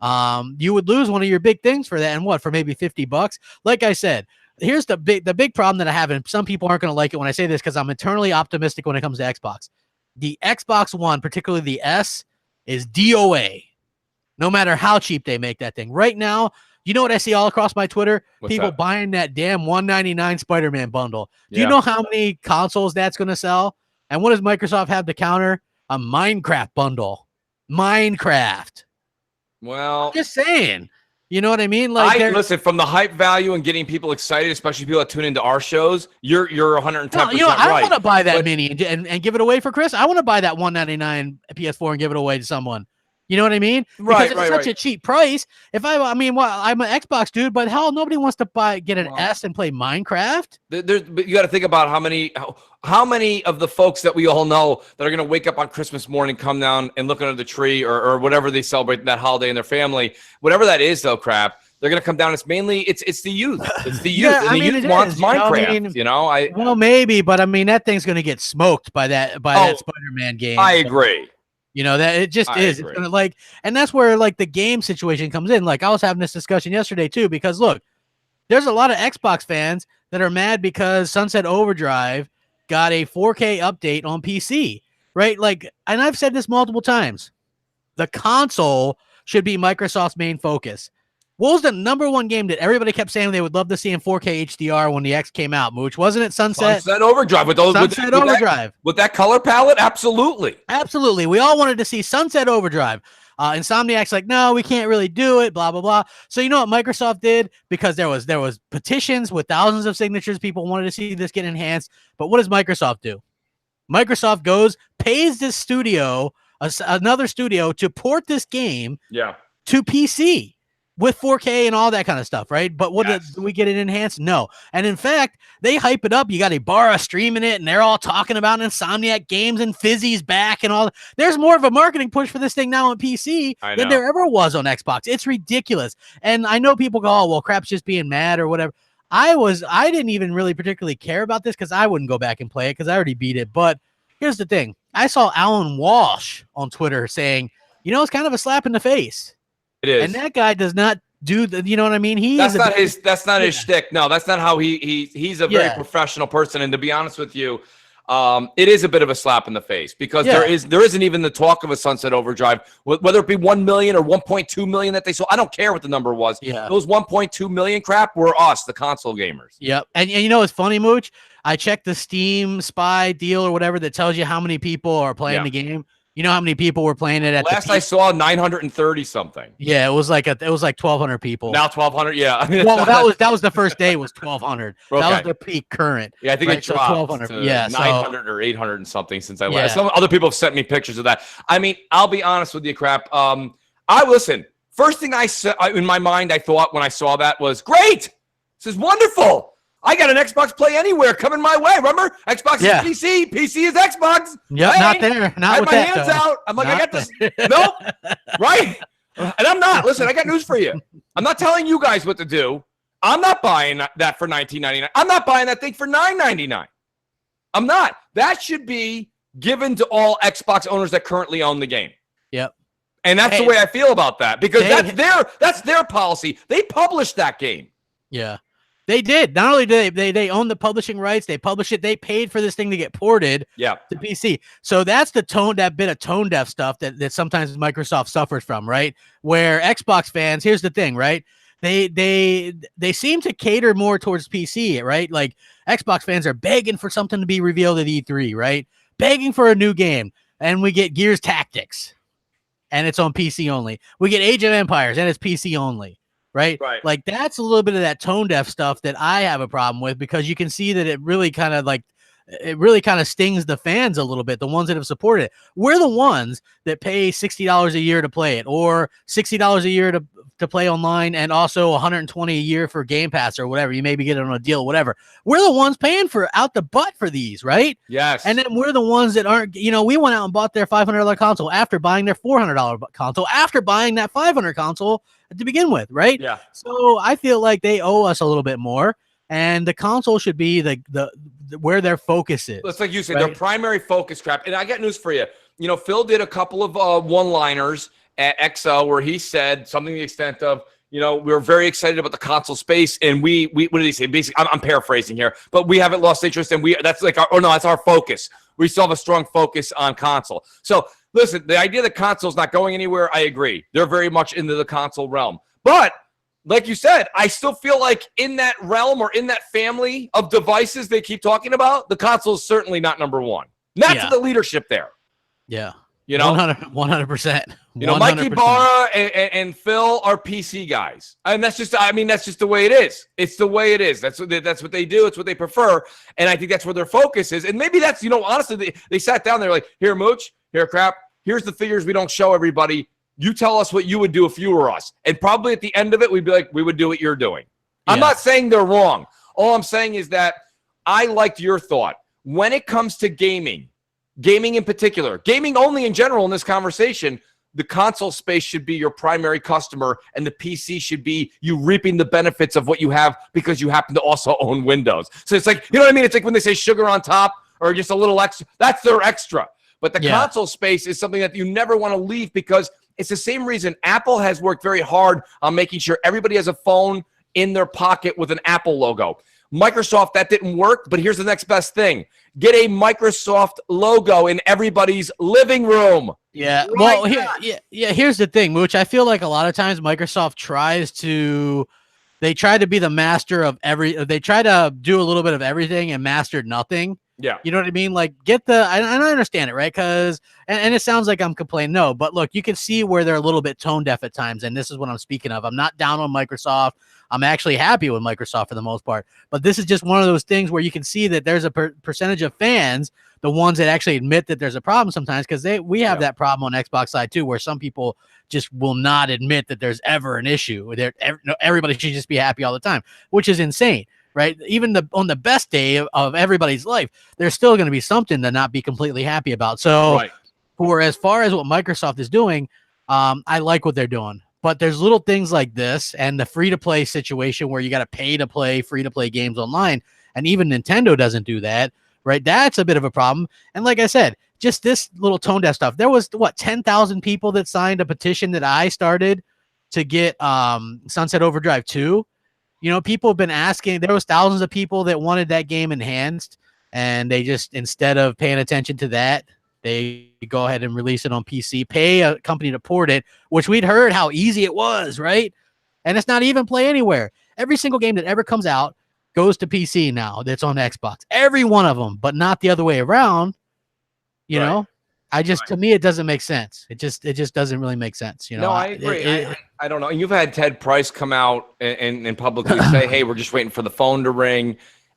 You would lose one of your big things for that, and for maybe $50. Like I said, here's the big problem that I have, and some people aren't going to like it when I say this because I'm eternally optimistic when it comes to Xbox. The Xbox One, particularly the S, is DOA. No matter how cheap they make that thing. Right now, you know what I see all across my Twitter? People buying that damn $199 Spider-Man bundle. Do you know how many consoles that's going to sell? And what does Microsoft have to counter? A Minecraft bundle. Minecraft. Well, I'm just saying. You know what I mean? Like, listen, from the hype value and getting people excited, especially people that tune into our shows, you're 110% right. You know, I want to buy that mini and give it away for Chris. I want to buy that $199 PS4 and give it away to someone. You know what I mean? Because it's such a cheap price. If I'm an Xbox dude, but hell, nobody wants to get an S and play Minecraft. But you got to think about how many of the folks that we all know that are going to wake up on Christmas morning, come down and look under the tree or whatever they celebrate that holiday in their family, whatever that is, though, crap. They're going to come down. It's mainly it's the youth. It's the youth. And the youth wants Minecraft. Well, maybe, but I mean that thing's going to get smoked by that Spider-Man game. I agree. You know, that it just is. It's gonna and that's where like the game situation comes in. Like I was having this discussion yesterday too, because look, there's a lot of Xbox fans that are mad because Sunset Overdrive got a 4K update on PC, right? Like, and I've said this multiple times, the console should be Microsoft's main focus. What was the #1 game that everybody kept saying they would love to see in 4K HDR when the X came out, Mooch? Wasn't it Sunset Overdrive? With that color palette? Absolutely. Absolutely. We all wanted to see Sunset Overdrive. Insomniac's like, no, we can't really do it, blah, blah, blah. So you know what Microsoft did? Because there was petitions with thousands of signatures. People wanted to see this get enhanced. But what does Microsoft do? Microsoft pays this studio, another studio, to port this game to PC. With 4K and all that kind of stuff, right? But do we get it enhanced? No. And in fact, they hype it up. You got Ibarra streaming it, and they're all talking about Insomniac Games and Fizzy's back and all. There's more of a marketing push for this thing now on PC than there ever was on Xbox. It's ridiculous. And I know people go, oh, well, crap's just being mad or whatever. I didn't even really particularly care about this because I wouldn't go back and play it because I already beat it. But here's the thing. I saw Alan Walsh on Twitter saying, it's kind of a slap in the face. It is. And that guy does not do the, you know what I mean? That's not his shtick. No, that's not how he's a very professional person. And to be honest with you, it is a bit of a slap in the face because there isn't even the talk of a Sunset Overdrive, whether it be 1 million or 1.2 million that they sold. I don't care what the number was. Yeah. Those 1.2 million crap were us, the console gamers. Yep. And it's funny, Mooch. I checked the Steam Spy deal or whatever that tells you how many people are playing the game. You know how many people were playing it at last I saw 930 something. Yeah, it was like 1,200 people. Now 1,200, yeah. Well, that was the first day was 1,200. Okay. That was the peak current. Yeah, I think it dropped 1,200 to 900 or 800 and something since I last. Some other people have sent me pictures of that. I mean, I'll be honest with you, Crap. I listen. First thing I said in my mind, I thought when I saw that was great. This is wonderful. I got an Xbox Play Anywhere coming my way. Remember? Xbox is PC. PC is Xbox. Yeah, not there. Not with that. I had my hands out. I'm like, I got this. Nope. Right? And I'm not. Listen, I got news for you. I'm not telling you guys what to do. I'm not buying that for $19.99. I'm not buying that thing for $9.99. I'm not. That should be given to all Xbox owners that currently own the game. Yep. And that's the way I feel about that because that's their policy. They published that game. Yeah. They did. Not only did they own the publishing rights, they published it. They paid for this thing to get ported to PC. So that's that bit of tone deaf stuff that sometimes Microsoft suffers from, right? Where Xbox fans, here's the thing, right? They seem to cater more towards PC, right? Like Xbox fans are begging for something to be revealed at E3, right? Begging for a new game, and we get Gears Tactics, and it's on PC only. We get Age of Empires, and it's PC only. Right. Like that's a little bit of that tone deaf stuff that I have a problem with because you can see that it really kind of stings the fans a little bit. The ones that have supported it. We're the ones that pay $60 a year to play it or $60 a year to play online and also $120 a year for Game Pass or whatever. You maybe get it on a deal, whatever. We're the ones paying for out the butt for these, right? Yes. And then we're the ones that aren't, we went out and bought their $500 console after buying their $400 console, after buying that $500 console to begin with, right? Yeah. So I feel like they owe us a little bit more, and the console should be the where their focus is. It's like you said, their primary focus, Crap. And I got news for you. Phil did a couple of one-liners at XO where he said something to the extent of, we're very excited about the console space, and we what did he say? Basically, I'm paraphrasing here, but we haven't lost interest, and that's our focus. We still have a strong focus on console. So listen, the idea that console's not going anywhere, I agree. They're very much into the console realm. But like you said, I still feel like in that realm or in that family of devices they keep talking about, the console is certainly not number one. Not to the leadership there. Yeah. 100%. Mikey Barra and Phil are PC guys. And that's just the way it is. It's the way it is. That's what they do. It's what they prefer. And I think that's where their focus is. And maybe that's, honestly, they sat down there like, here, Mooch, here, Crap, here's the figures we don't show everybody. You tell us what you would do if you were us. And probably at the end of it, we'd be like, we would do what you're doing. Yeah. I'm not saying they're wrong. All I'm saying is that I liked your thought. When it comes to gaming in particular, gaming only in general in this conversation, the console space should be your primary customer, and the PC should be you reaping the benefits of what you have because you happen to also own Windows. So it's like, you know what I mean? It's like when they say sugar on top or just a little extra. That's their extra. But the console space is something that you never want to leave because it's the same reason Apple has worked very hard on making sure everybody has a phone in their pocket with an Apple logo. Microsoft, that didn't work, but here's the next best thing. Get a Microsoft logo in everybody's living room. Yeah. Well, here's the thing, which I feel like a lot of times Microsoft tries to be the master of they try to do a little bit of everything and master nothing. Yeah. You know what I mean? Like and I understand it, right? Because, and it sounds like I'm complaining. No, but look, you can see where they're a little bit tone deaf at times. And this is what I'm speaking of. I'm not down on Microsoft. I'm actually happy with Microsoft for the most part. But this is just one of those things where you can see that there's a percentage of fans, the ones that actually admit that there's a problem sometimes, because we have that problem on Xbox side too, where some people just will not admit that there's ever an issue. Everybody should just be happy all the time, which is insane. Right. Even on the best day of everybody's life, there's still going to be something to not be completely happy about. So as far as what Microsoft is doing, I like what they're doing. But there's little things like this and the free-to-play situation where you got to pay to play free-to-play games online, and even Nintendo doesn't do that, right? That's a bit of a problem. And like I said, just this little tone deaf stuff. There was, 10,000 people that signed a petition that I started to get Sunset Overdrive 2. People have been asking. There was thousands of people that wanted that game enhanced, and they just, instead of paying attention to that, they go ahead and release it on PC, pay a company to port it, which we'd heard how easy it was, right? And it's not even Play Anywhere. Every single game that ever comes out goes to PC now that's on Xbox. Every one of them, but not the other way around. You know? To me, it doesn't make sense. It just doesn't really make sense. No, I agree. I don't know. And you've had Ted Price come out and publicly say, hey, we're just waiting for the phone to ring.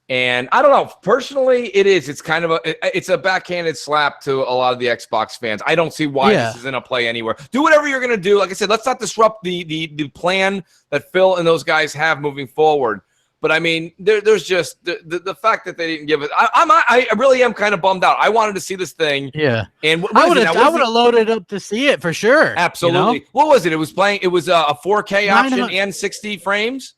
And I don't know. Personally, it's kind of it's a backhanded slap to a lot of the Xbox fans. I don't see why this isn't a Play Anywhere. Do whatever you're going to do. Like I said, let's not disrupt the plan that Phil and those guys have moving forward. But I mean, there's just the fact that they didn't give it. I really am kind of bummed out. I wanted to see this thing. Yeah. And I would have loaded up to see it for sure. Absolutely. What was it? It was playing. It was a 4K option and 60 frames.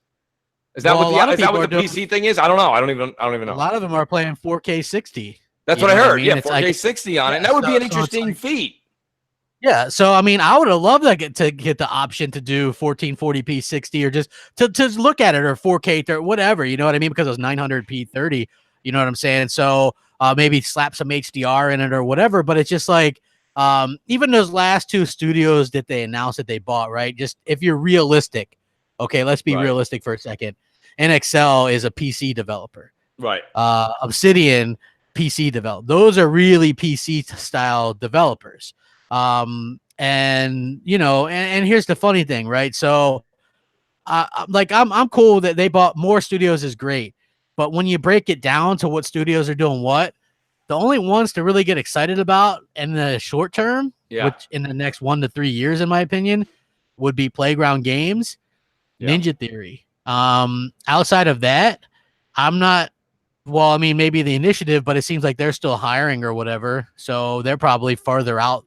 Is that what the PC thing is? I don't know. I don't even know. A lot of them are playing 4K 60. That's what I heard. Yeah, 4K 60 on it. And that would be an interesting feat. Yeah, so I mean, I would have loved to get the option to do 1440p 60 or just to look at it, or 4K 30, whatever, you know what I mean? Because it was 900p 30, you know what I'm saying? So maybe slap some HDR in it or whatever. But it's just like even those last two studios that they announced that they bought, right? Just if you're realistic, okay, let's be realistic for a second. NXL is a PC developer, right? Obsidian, PC developer. Those are really PC style developers. And here's the funny thing, right? So I'm cool that they bought more studios is great, but when you break it down to what studios are doing what, the only ones to really get excited about in the short term, which in the next 1 to 3 years, in my opinion, would be Playground Games, Ninja Theory. Outside of that, I'm not. Well, I mean, maybe the Initiative, but it seems like they're still hiring or whatever, so they're probably farther out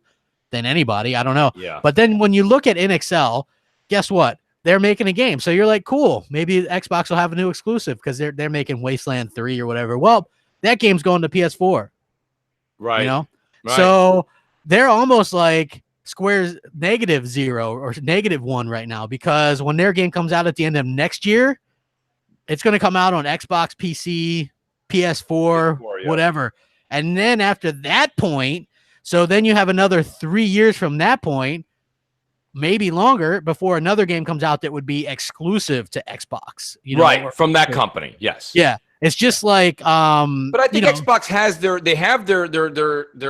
than anybody. I don't know. Yeah. But then when you look at NXL, guess what? They're making a game. So you're like, cool. Maybe Xbox will have a new exclusive because they're making Wasteland 3 or whatever. Well, that game's going to PS4. Right. You know? Right. So they're almost like Square's -0 or -1 right now, because when their game comes out at the end of next year, it's going to come out on Xbox, PC, PS4, whatever. And then after that point, so then you have another 3 years from that point, maybe longer, before another game comes out that would be exclusive to Xbox. You know, right, from that company. Yes. Yeah. It's just like but I think Xbox has their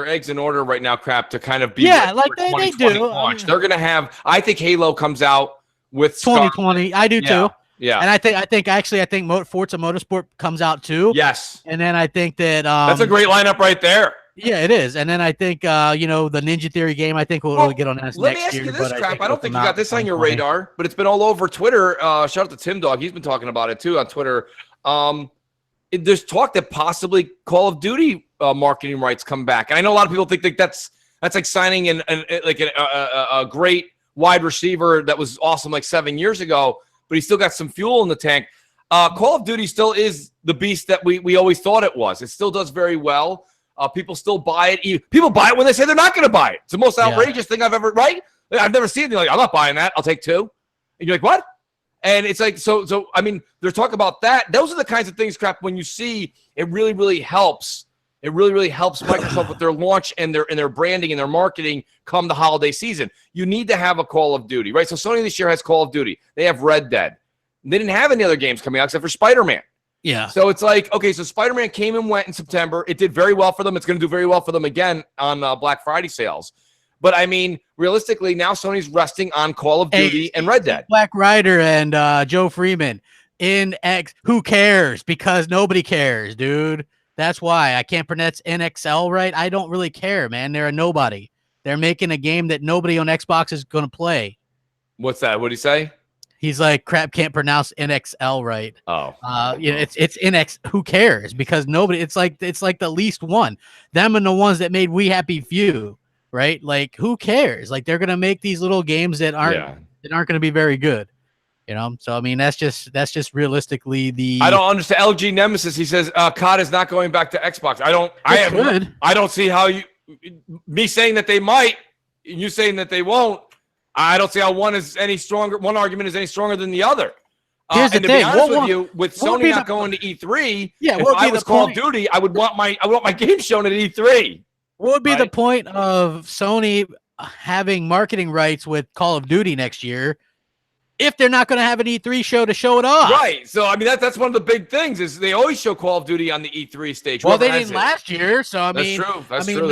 eggs in order right now, Crap, to kind of be like they do. Launch. They're gonna have, I think Halo comes out with 2020. I do too. Yeah. And I think Forza Motorsport comes out too. Yes. And then I think that that's a great lineup right there. Yeah, it is. And then I think the Ninja Theory game, I think we'll get on that next year. Let me ask you this, Crap. I don't think you got this on your radar, but it's been all over Twitter. Shout out to Tim Dog. He's been talking about it too on Twitter. There's talk that possibly Call of Duty marketing rights come back. And I know a lot of people think that's like signing a great wide receiver that was awesome like 7 years ago, but he still got some fuel in the tank. Call of Duty still is the beast that we always thought it was. It still does very well. People still buy it. People buy it when they say they're not going to buy it. It's the most outrageous thing I've ever, right? I've never seen anything like, I'm not buying that. I'll take 2. And you're like, what? And it's like, so I mean, they're talking about that. Those are the kinds of things, Crap, when you see it really, really helps. It really, really helps Microsoft with their launch and their branding and their marketing come the holiday season. You need to have a Call of Duty, right? So Sony this year has Call of Duty. They have Red Dead. They didn't have any other games coming out except for Spider-Man. Yeah. So it's like, okay, so Spider-Man came and went in September. It did very well for them. It's going to do very well for them again on Black Friday sales. But I mean, realistically, now Sony's resting on Call of Duty and Red Dead. Black Rider and Joe Freeman in X. Who cares? Because nobody cares, dude. That's why I can't pronounce NXL right. I don't really care, man. They're a nobody. They're making a game that nobody on Xbox is going to play. What's that? What'd he say? He's like, Crap can't pronounce NXL right. Oh, it's NX. Who cares? Because nobody. It's like the least one. Them and the ones that made We Happy Few. Right? Like, who cares? Like, they're going to make these little games that aren't that aren't going to be very good. You know, so I mean, that's just realistically the. I don't understand. LG Nemesis, he says COD is not going back to Xbox. I don't see how me saying that they might, you saying that they won't. I don't see how one is any stronger. One argument is any stronger than the other. Here's the and to thing. be honest with you, with Sony not going to E3, if I was Call of Duty, I would want my game shown at E3. What would be the point of Sony having marketing rights with Call of Duty next year if they're not going to have an E3 show to show it off? Right. So, I mean, that's one of the big things is they always show Call of Duty on the E3 stage. Well, they didn't last year. So, I mean, that's true.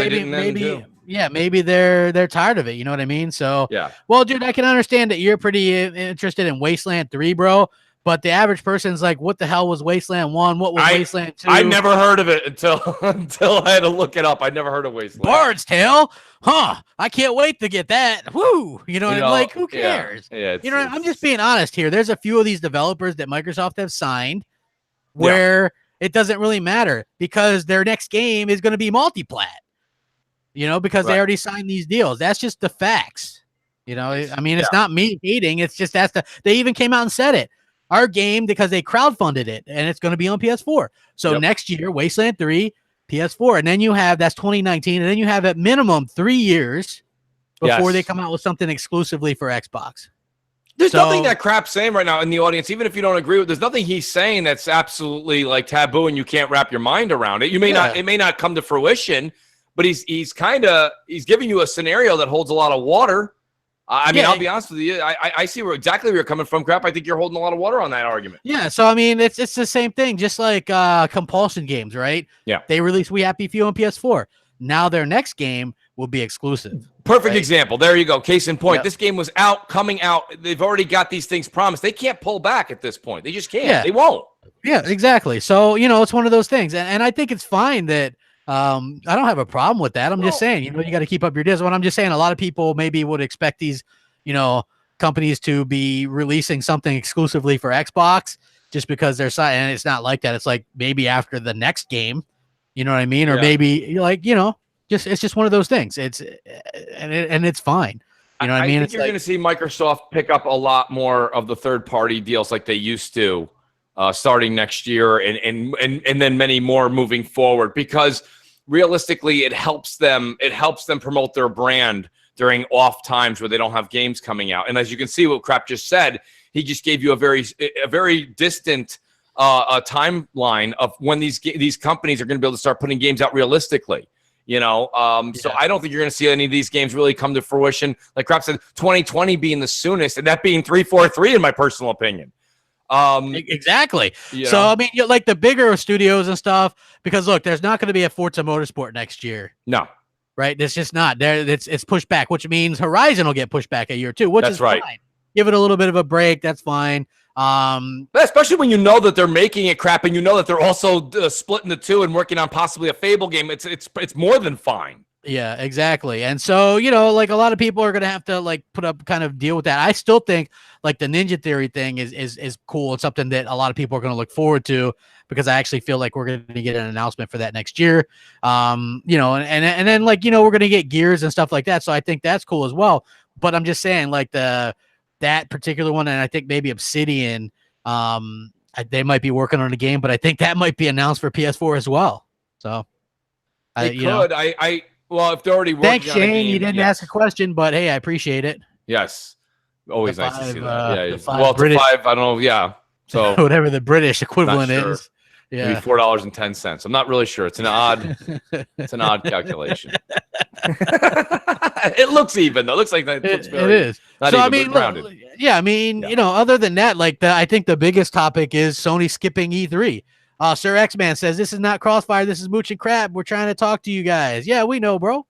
Maybe they're tired of it. You know what I mean? So, yeah. Well, dude, I can understand that you're pretty interested in Wasteland 3, bro. But the average person's like, what the hell was Wasteland 1? What was Wasteland 2? I never heard of it until I had to look it up. I never heard of Wasteland. Bard's Tale? Huh. I can't wait to get that. Woo. You know, like, who cares? Yeah, I'm just being honest here. There's a few of these developers that Microsoft have signed where it doesn't really matter because their next game is going to be multi-plat. You know, because they already signed these deals. That's just the facts. You know, I mean, it's not me hating. It's just they even came out and said it. Our game, because they crowdfunded it, and it's going to be on PS4. So next year, Wasteland 3, PS4. And then you have, that's 2019, and then you have at minimum 3 years before they come out with something exclusively for Xbox. There's nothing that Crap's saying right now in the audience, even if you don't agree with, there's nothing he's saying that's absolutely like taboo and you can't wrap your mind around it. You may not, it may not come to fruition, but he's giving you a scenario that holds a lot of water. I mean, I'll be honest with you. I see exactly where you're coming from, Crap. I think you're holding a lot of water on that argument. Yeah. So, I mean, it's the same thing, just like compulsion games, right? Yeah. They released We Happy Few on PS4. Now their next game will be exclusive. Perfect example. There you go. Case in point. This game was coming out. They've already got these things promised. They can't pull back at this point. They just can't. Yeah. They won't. Yeah, exactly. So, it's one of those things. And I think it's fine that I don't have a problem with that. I'm just saying, you got to keep up your deals. What I'm just saying, a lot of people maybe would expect these, companies to be releasing something exclusively for Xbox just because they're signed. And it's not like that. It's like maybe after the next game, you know what I mean? Or maybe like, it's just one of those things. It's it's fine. You know what I mean? I think you're going to see Microsoft pick up a lot more of the third-party deals like they used to starting next year and then many more moving forward because realistically it helps them promote their brand during off times where they don't have games coming out. And as you can see what Crap just said, he just gave you a very distant timeline of when these companies are going to be able to start putting games out realistically. So I don't think you're going to see any of these games really come to fruition. Like Crap said, 2020 being the soonest, and that being 343 in my personal opinion. Exactly. So I mean, like the bigger studios and stuff, because look, there's not going to be a Forza Motorsport next year. No. Right? It's just not there. It's pushed back, which means Horizon will get pushed back a year too, which is fine. Give it a little bit of a break. That's fine. Especially when you know that they're making it, Crap, and you know that they're also splitting the two and working on possibly a Fable game. It's more than fine. Yeah, exactly. And so, like a lot of people are going to have to like put up kind of deal with that. I still think like the Ninja Theory thing is cool. It's something that a lot of people are going to look forward to because I actually feel like we're going to get an announcement for that next year. And then like, we're going to get Gears and stuff like that. So I think that's cool as well. But I'm just saying like that particular one, and I think maybe Obsidian, they might be working on a game, but I think that might be announced for PS4 as well. So well, if they're already working thanks, Shane. On a game, you didn't ask a question, but hey, I appreciate it. Yes. Always nice to see that. It's British, 5, I don't know. Yeah. So whatever the British equivalent is. Yeah. Maybe $4.10. I'm not really sure. It's an odd calculation. It looks even though. It looks like that. It is. So even, I mean, look, other than that, like I think the biggest topic is Sony skipping E3. Sir X-Man says, this is not Crossfire. This is Mooch and Crab. We're trying to talk to you guys. Yeah, we know, bro.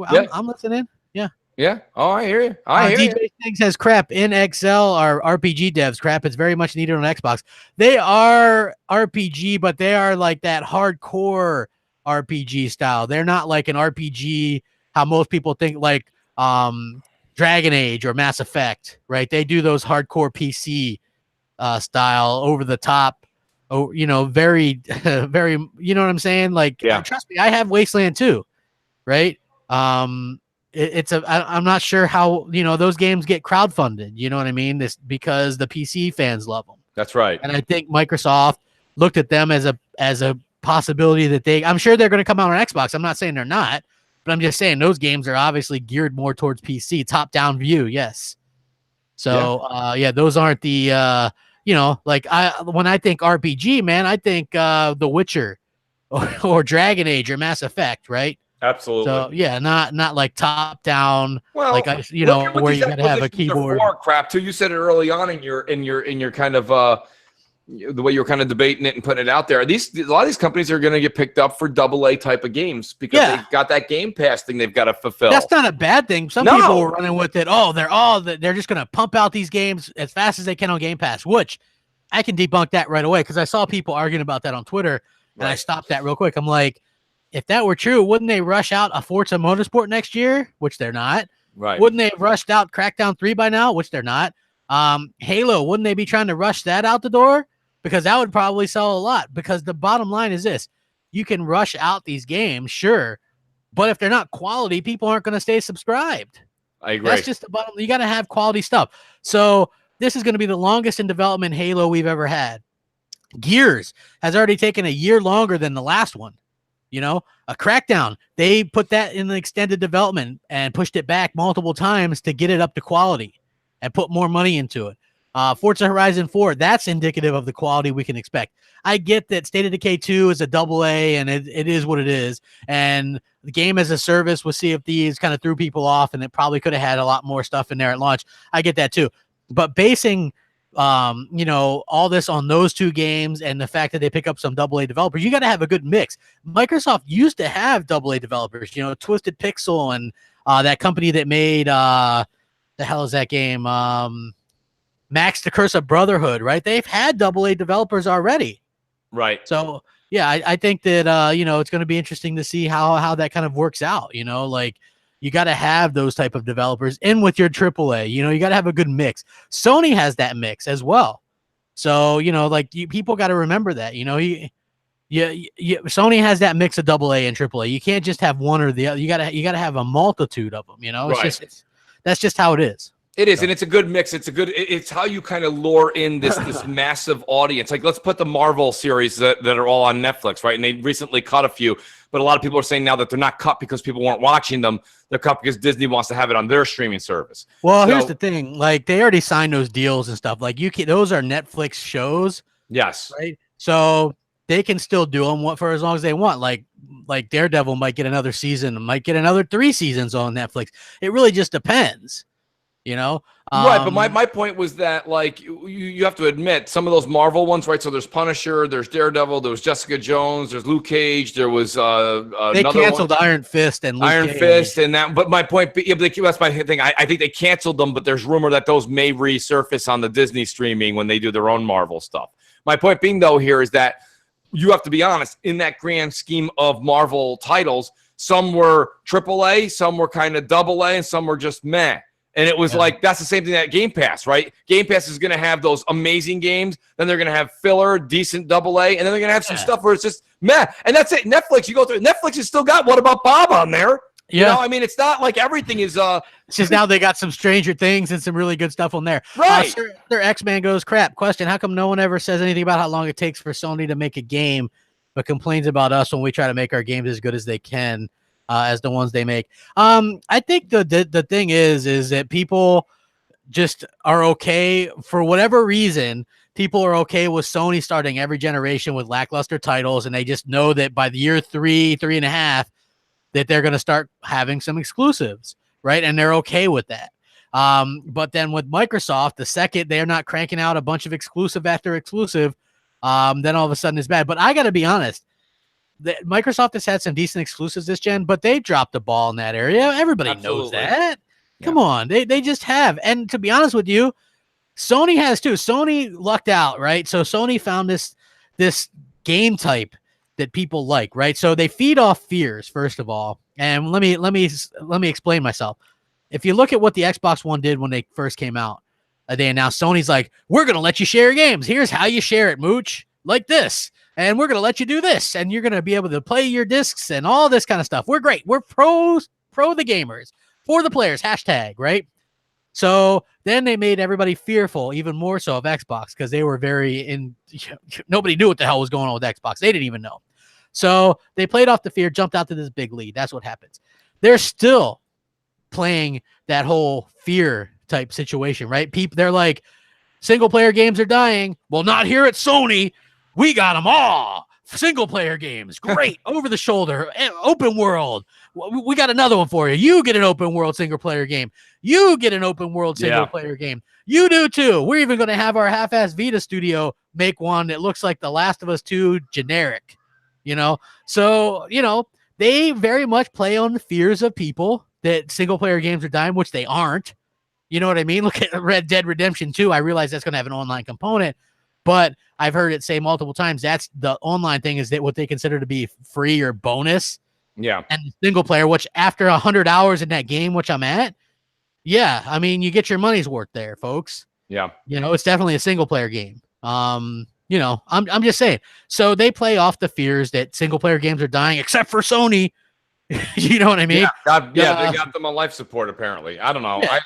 I'm listening. Yeah. Yeah. Oh, I hear you. I hear DJ Sting says, Crap, in XL are RPG devs. Crap, it's very much needed on Xbox. They are RPG, but they are like that hardcore RPG style. They're not like an RPG, how most people think like Dragon Age or Mass Effect, right? They do those hardcore PC style, over the top. Oh, very, very, you know what I'm saying? Like, trust me, I have Wasteland 2, right? I'm not sure how, those games get crowdfunded. You know what I mean? This because the PC fans love them. That's right. And I think Microsoft looked at them as a possibility that I'm sure they're going to come out on Xbox. I'm not saying they're not, but I'm just saying those games are obviously geared more towards PC, top down view. Yes. So, those aren't the, when I think RPG, man, I think The Witcher or Dragon Age or Mass Effect, right? Absolutely. So yeah, not like top down. Well, like where you got to have a keyboard. Crap too. You said it early on in your kind of the way you were kind of debating it and putting it out there. A lot of these companies are going to get picked up for AA type of games because they've got that Game Pass thing they've got to fulfill. That's not a bad thing. Some people are running with it. Oh, they're just going to pump out these games as fast as they can on Game Pass, which I can debunk that right away because I saw people arguing about that on Twitter, and I stopped that real quick. I'm like, if that were true, wouldn't they rush out a Forza Motorsport next year? Which they're not. Right. Wouldn't they have rushed out Crackdown 3 by now? Which they're not. Halo, wouldn't they be trying to rush that out the door? Because that would probably sell a lot. Because the bottom line is this. You can rush out these games, sure. But if they're not quality, people aren't going to stay subscribed. I agree. That's just the bottom. You got to have quality stuff. So this is going to be the longest in development Halo we've ever had. Gears has already taken a year longer than the last one. A Crackdown, they put that in the extended development and pushed it back multiple times to get it up to quality and put more money into it. Forza Horizon 4, that's indicative of the quality we can expect. I get that State of Decay 2 is a AA and it is what it is. And the game as a service with Sea of Thieves kind of threw people off and it probably could have had a lot more stuff in there at launch. I get that too. But basing all this on those two games and the fact that they pick up some AA developers, you got to have a good mix. Microsoft used to have AA developers, Twisted Pixel and that company that made the hell is that game? Max the Curse of Brotherhood, right? They've had AA developers already. Right. So yeah, I think that it's going to be interesting to see how that kind of works out. You got to have those type of developers in with your AAA. You got to have a good mix. Sony has that mix as well. So, people got to remember that. Sony has that mix of AA and AAA. You can't just have one or the other. You got to have a multitude of them. That's just how it is. It is, and it's a good mix. It's how you kind of lure in this massive audience. Like, let's put the Marvel series that are all on Netflix, right? And they recently cut a few, but a lot of people are saying now that they're not cut because people weren't watching them. They're cut because Disney wants to have it on their streaming service. Well, here's the thing. Like, they already signed those deals and stuff. Like, those are Netflix shows. Yes. Right? So they can still do them for as long as they want. Like Daredevil might get another season, might get another 3 seasons on Netflix. It really just depends. Right, but my point was that, like, you have to admit some of those Marvel ones, right? So there's Punisher, there's Daredevil, there was Jessica Jones, there's Luke Cage, there was they canceled Iron Fist and Luke Cage. Fist and that. But my point, that's my thing. I think they canceled them, but there's rumor that those may resurface on the Disney streaming when they do their own Marvel stuff. My point being, though, here is that you have to be honest. In that grand scheme of Marvel titles, some were AAA, some were kind of AA, and some were just meh. And it was like, that's the same thing at Game Pass, right? Game Pass is going to have those amazing games. Then they're going to have filler, decent AA. And then they're going to have some stuff where it's just meh. And that's it. Netflix, you go through. Netflix has still got What About Bob on there. Yeah. It's not like everything is. It's just now they got some Stranger Things and some really good stuff on there. Right. Their X-Man goes, crap. Question, how come no one ever says anything about how long it takes for Sony to make a game, but complains about us when we try to make our games as good as they can? As the ones they make. I think the thing is that people just are okay for whatever reason. People are okay with Sony starting every generation with lackluster titles, and they just know that by the year 3.5, that they're going to start having some exclusives, right? And they're okay with that. But then with Microsoft, the second they're not cranking out a bunch of exclusive after exclusive, then all of a sudden it's bad. But I got to be honest. Microsoft has had some decent exclusives this gen, but they dropped the ball in that area. Everybody knows that. Come on. They just have. And to be honest with you, Sony has too. Sony lucked out, right? So Sony found this game type that people like, right? So they feed off fears, first of all. And let me explain myself. If you look at what the Xbox One did when they first came out, they announced, Sony's like, we're going to let you share your games. Here's how you share it, Mooch. Like this. And we're going to let you do this. And you're going to be able to play your discs and all this kind of stuff. We're great. We're pro the gamers. for the players, hashtag, right? So then they made everybody fearful, even more so of Xbox, because they were nobody knew what the hell was going on with Xbox. They didn't even know. So they played off the fear, jumped out to this big lead. That's what happens. They're still playing that whole fear type situation, right? They're like, single player games are dying. Well, not here at Sony. We got them all. Single player games, great. Over the shoulder, open world. We got another one for you. You get an open world single player game. You get an open world single player game. You do too. We're even going to have our half-ass Vita studio make one that looks like The Last of Us 2 generic, So, they very much play on the fears of people that single player games are dying, which they aren't. You know what I mean? Look at Red Dead Redemption 2. I realize that's going to have an online component, but I've heard it say multiple times that's the online thing is that what they consider to be free or bonus. Yeah. And single player, which after 100 hours in that game, which I'm at, I mean, you get your money's worth there, folks. Yeah. It's definitely a single player game. I'm just saying. So they play off the fears that single player games are dying, except for Sony. You know what I mean? They got them on life support, apparently. I don't know. Yeah.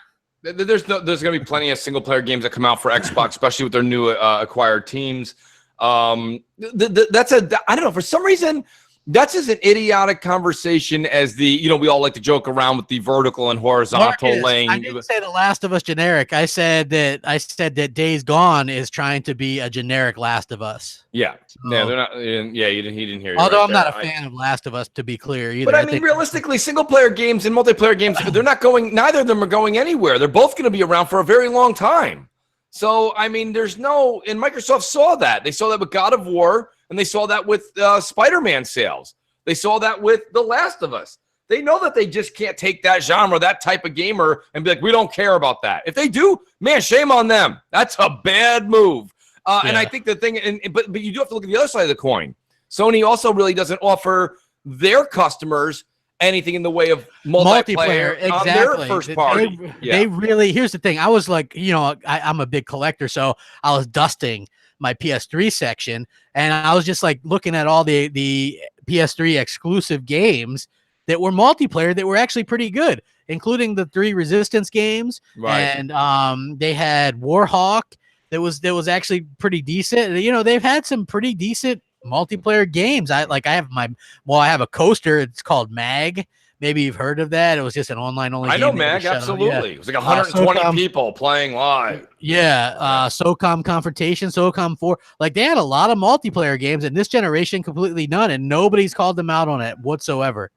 There's going to be plenty of single player games that come out for Xbox, especially with their new acquired teams. I don't know, for some reason that's just an idiotic conversation as we all like to joke around with the vertical and horizontal lane. I didn't say The Last of Us generic. I said that Days Gone is trying to be a generic Last of Us. Yeah. Yeah, they're not. Yeah, he didn't hear you. Although right I'm not a fan of Last of Us, to be clear, either. But I mean, realistically, single player games and multiplayer games, they're not going. Neither of them are going anywhere. They're both going to be around for a very long time. So I mean, and Microsoft saw that. They saw that with God of War, and they saw that with Spider-Man sales. They saw that with The Last of Us. They know that they just can't take that genre, that type of gamer, and be like, we don't care about that. If they do, man, shame on them. That's a bad move. And I think the thing, but you do have to look at the other side of the coin. Sony also really doesn't offer their customers anything in the way of multiplayer exactly. on their first party. They really, here's the thing. I was like, I'm a big collector, so I was dusting my PS3 section, and I was just like looking at all the PS3 exclusive games that were multiplayer that were actually pretty good, including the 3 Resistance games. Right. And they had Warhawk that was actually pretty decent. They've had some pretty decent multiplayer games. I have a coaster. It's called Mag. Maybe you've heard of that. It was just an online only. I know Mag, absolutely. It was like 120 people playing live. Yeah, SOCOM Confrontation, SOCOM 4. Like, they had a lot of multiplayer games, and this generation completely none, and nobody's called them out on it whatsoever.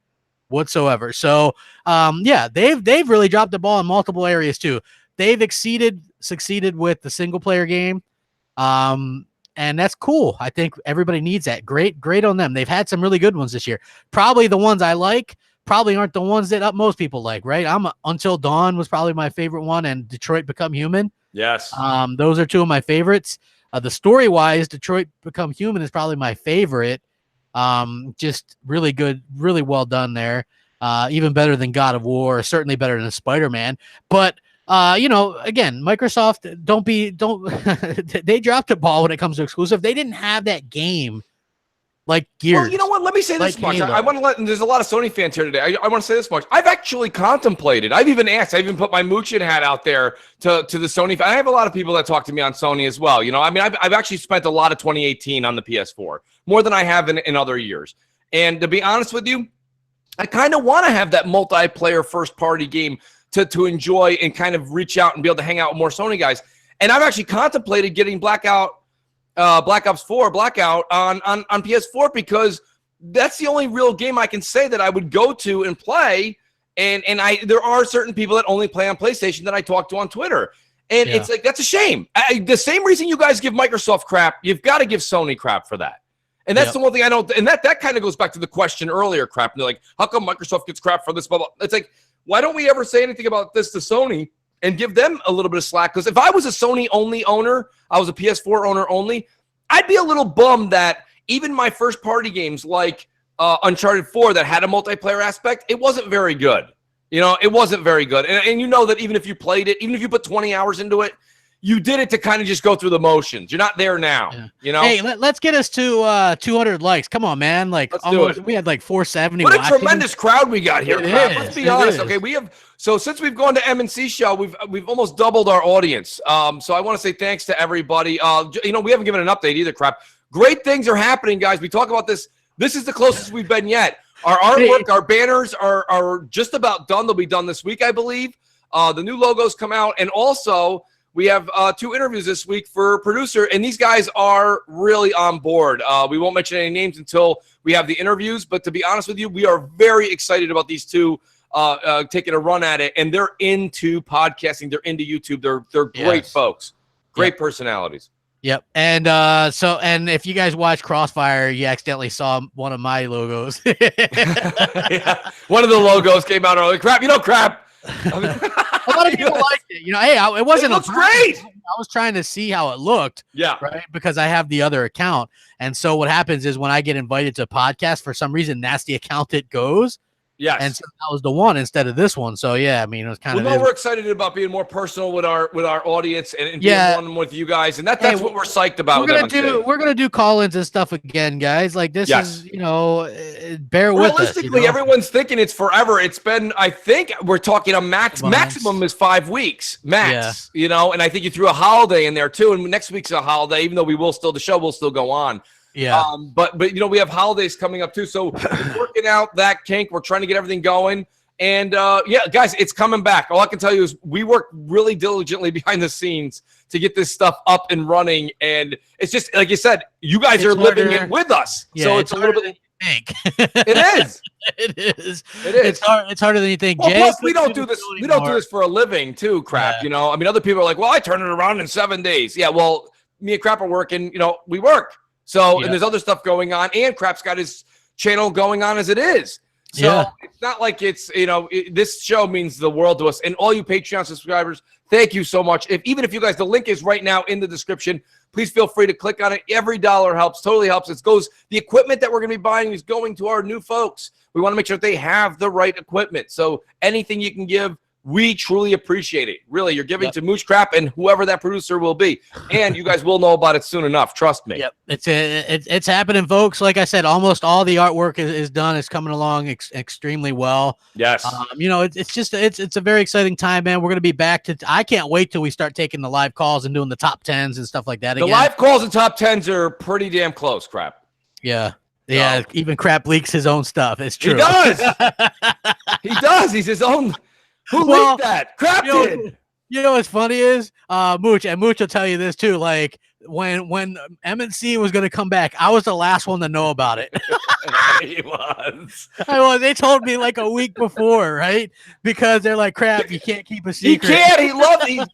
So, they've really dropped the ball in multiple areas too. They've succeeded with the single player game. And that's cool. I think everybody needs that. Great on them. They've had some really good ones this year. Probably the ones I like probably aren't the ones that most people like, right? Until Dawn was probably my favorite one, and Detroit Become Human. Yes. Those are 2 of my favorites. The story-wise, Detroit Become Human is probably my favorite. Just really good, really well done there. Even better than God of War, certainly better than Spider-Man. But again, Microsoft they dropped the ball when it comes to exclusive. They didn't have that game like Gears. Well, you know what? Let me say this much. I want to there's a lot of Sony fans here today. I want to say this much. I've actually contemplated. I've even asked. I even put my Moochin hat out there to the Sony. I have a lot of people that talk to me on Sony as well. I've actually spent a lot of 2018 on the PS4, more than I have in other years. And to be honest with you, I kind of want to have that multiplayer first-party game to enjoy and kind of reach out and be able to hang out with more Sony guys. And I've actually contemplated getting Black Ops 4 Blackout on PS4, because that's the only real game I can say that I would go to and play. And there are certain people that only play on PlayStation that I talk to on Twitter. And it's like, that's a shame. The same reason you guys give Microsoft crap, you've got to give Sony crap for that. And that's the one thing I don't, and that kind of goes back to the question earlier, crap. And they're like, how come Microsoft gets crap for this, blah, blah. It's like, why don't we ever say anything about this to Sony and give them a little bit of slack? Because if I was a Sony-only owner, I was a PS4 owner only, I'd be a little bummed that even my first-party games like Uncharted 4 that had a multiplayer aspect, it wasn't very good. It wasn't very good. And you know that even if you played it, even if you put 20 hours into it, you did it to kind of just go through the motions. You're not there now, you know? Hey, let's get us to 200 likes. Come on, man. Like, we had like 470. What a tremendous crowd we got here, Crap. Let's be honest. Okay, so since we've gone to M&C show, we've almost doubled our audience. So I want to say thanks to everybody. You know, we haven't given an update either, Crap. Great things are happening, guys. We talk about this. This is the closest we've been yet. Our artwork, our banners are just about done. They'll be done this week, I believe. The new logos come out, and also we have 2 interviews this week for producer, and these guys are really on board. We won't mention any names until we have the interviews, but to be honest with you, we are very excited about these 2 taking a run at it, and they're into podcasting. They're into YouTube. They're great folks, great personalities. Yep. And and if you guys watch Crossfire, you accidentally saw one of my logos. One of the logos came out early. Crap, Crap. A lot of people liked it. You know, hey, it wasn't. It looks great. I was trying to see how it looked. Yeah. Right. Because I have the other account, and so what happens is when I get invited to podcasts, for some reason, that's the account that goes. Yes. And so that was the one instead of this one. So yeah, I mean, it was kind of. We're excited about being more personal with our audience and being one with you guys, and that's what we're psyced about. We're gonna do call-ins and stuff again, guys. Like this is, you know, bear with us. Realistically, everyone's thinking it's forever. It's been, I think, we're talking a maximum is 5 weeks max. You know, and I think you threw a holiday in there too. And next week's a holiday, even though the show will still go on. Yeah. But you know, we have holidays coming up too. So we're working out that kink. We're trying to get everything going. And guys, it's coming back. All I can tell you is we work really diligently behind the scenes to get this stuff up and running. And it's just like you said, you guys are living it with us. Yeah, so it's a little bit. It is. It is. It's harder than you think. Well, plus, we don't do this. We don't do this for a living, too. Crap. You know, I mean, other people are like, "Well, I turn it around in 7 days." Yeah. Well, me and Crap are working. You know, we work. So, and there's other stuff going on, and Crap's got his channel going on as it is. So it's not like it's, you know, this show means the world to us. And all you Patreon subscribers, thank you so much. Even if you guys, the link is right now in the description. Please feel free to click on it. Every dollar helps, totally helps. The equipment that we're going to be buying is going to our new folks. We want to make sure that they have the right equipment. So anything you can give, we truly appreciate it. Really, you're giving to Mooch Crap and whoever that producer will be. And you guys will know about it soon enough. Trust me. Yep. It's happening, folks. Like I said, almost all the artwork is done. It's coming along extremely well. Yes. You know, it's a very exciting time, man. We're going to be back to, I can't wait till we start taking the live calls and doing the top 10s and stuff like that again. The live calls and top 10s are pretty damn close, Crap. Yeah. Yeah. Even Crap leaks his own stuff. It's true. He does. He does. He's his own. Who leaked that? Crap did. You know what's funny is Mooch, and Mooch will tell you this too. Like when M&C was going to come back, I was the last one to know about it. He was. I was. They told me like a week before, right? Because they're like, "Crap, you can't keep a secret." He can't. He loves it.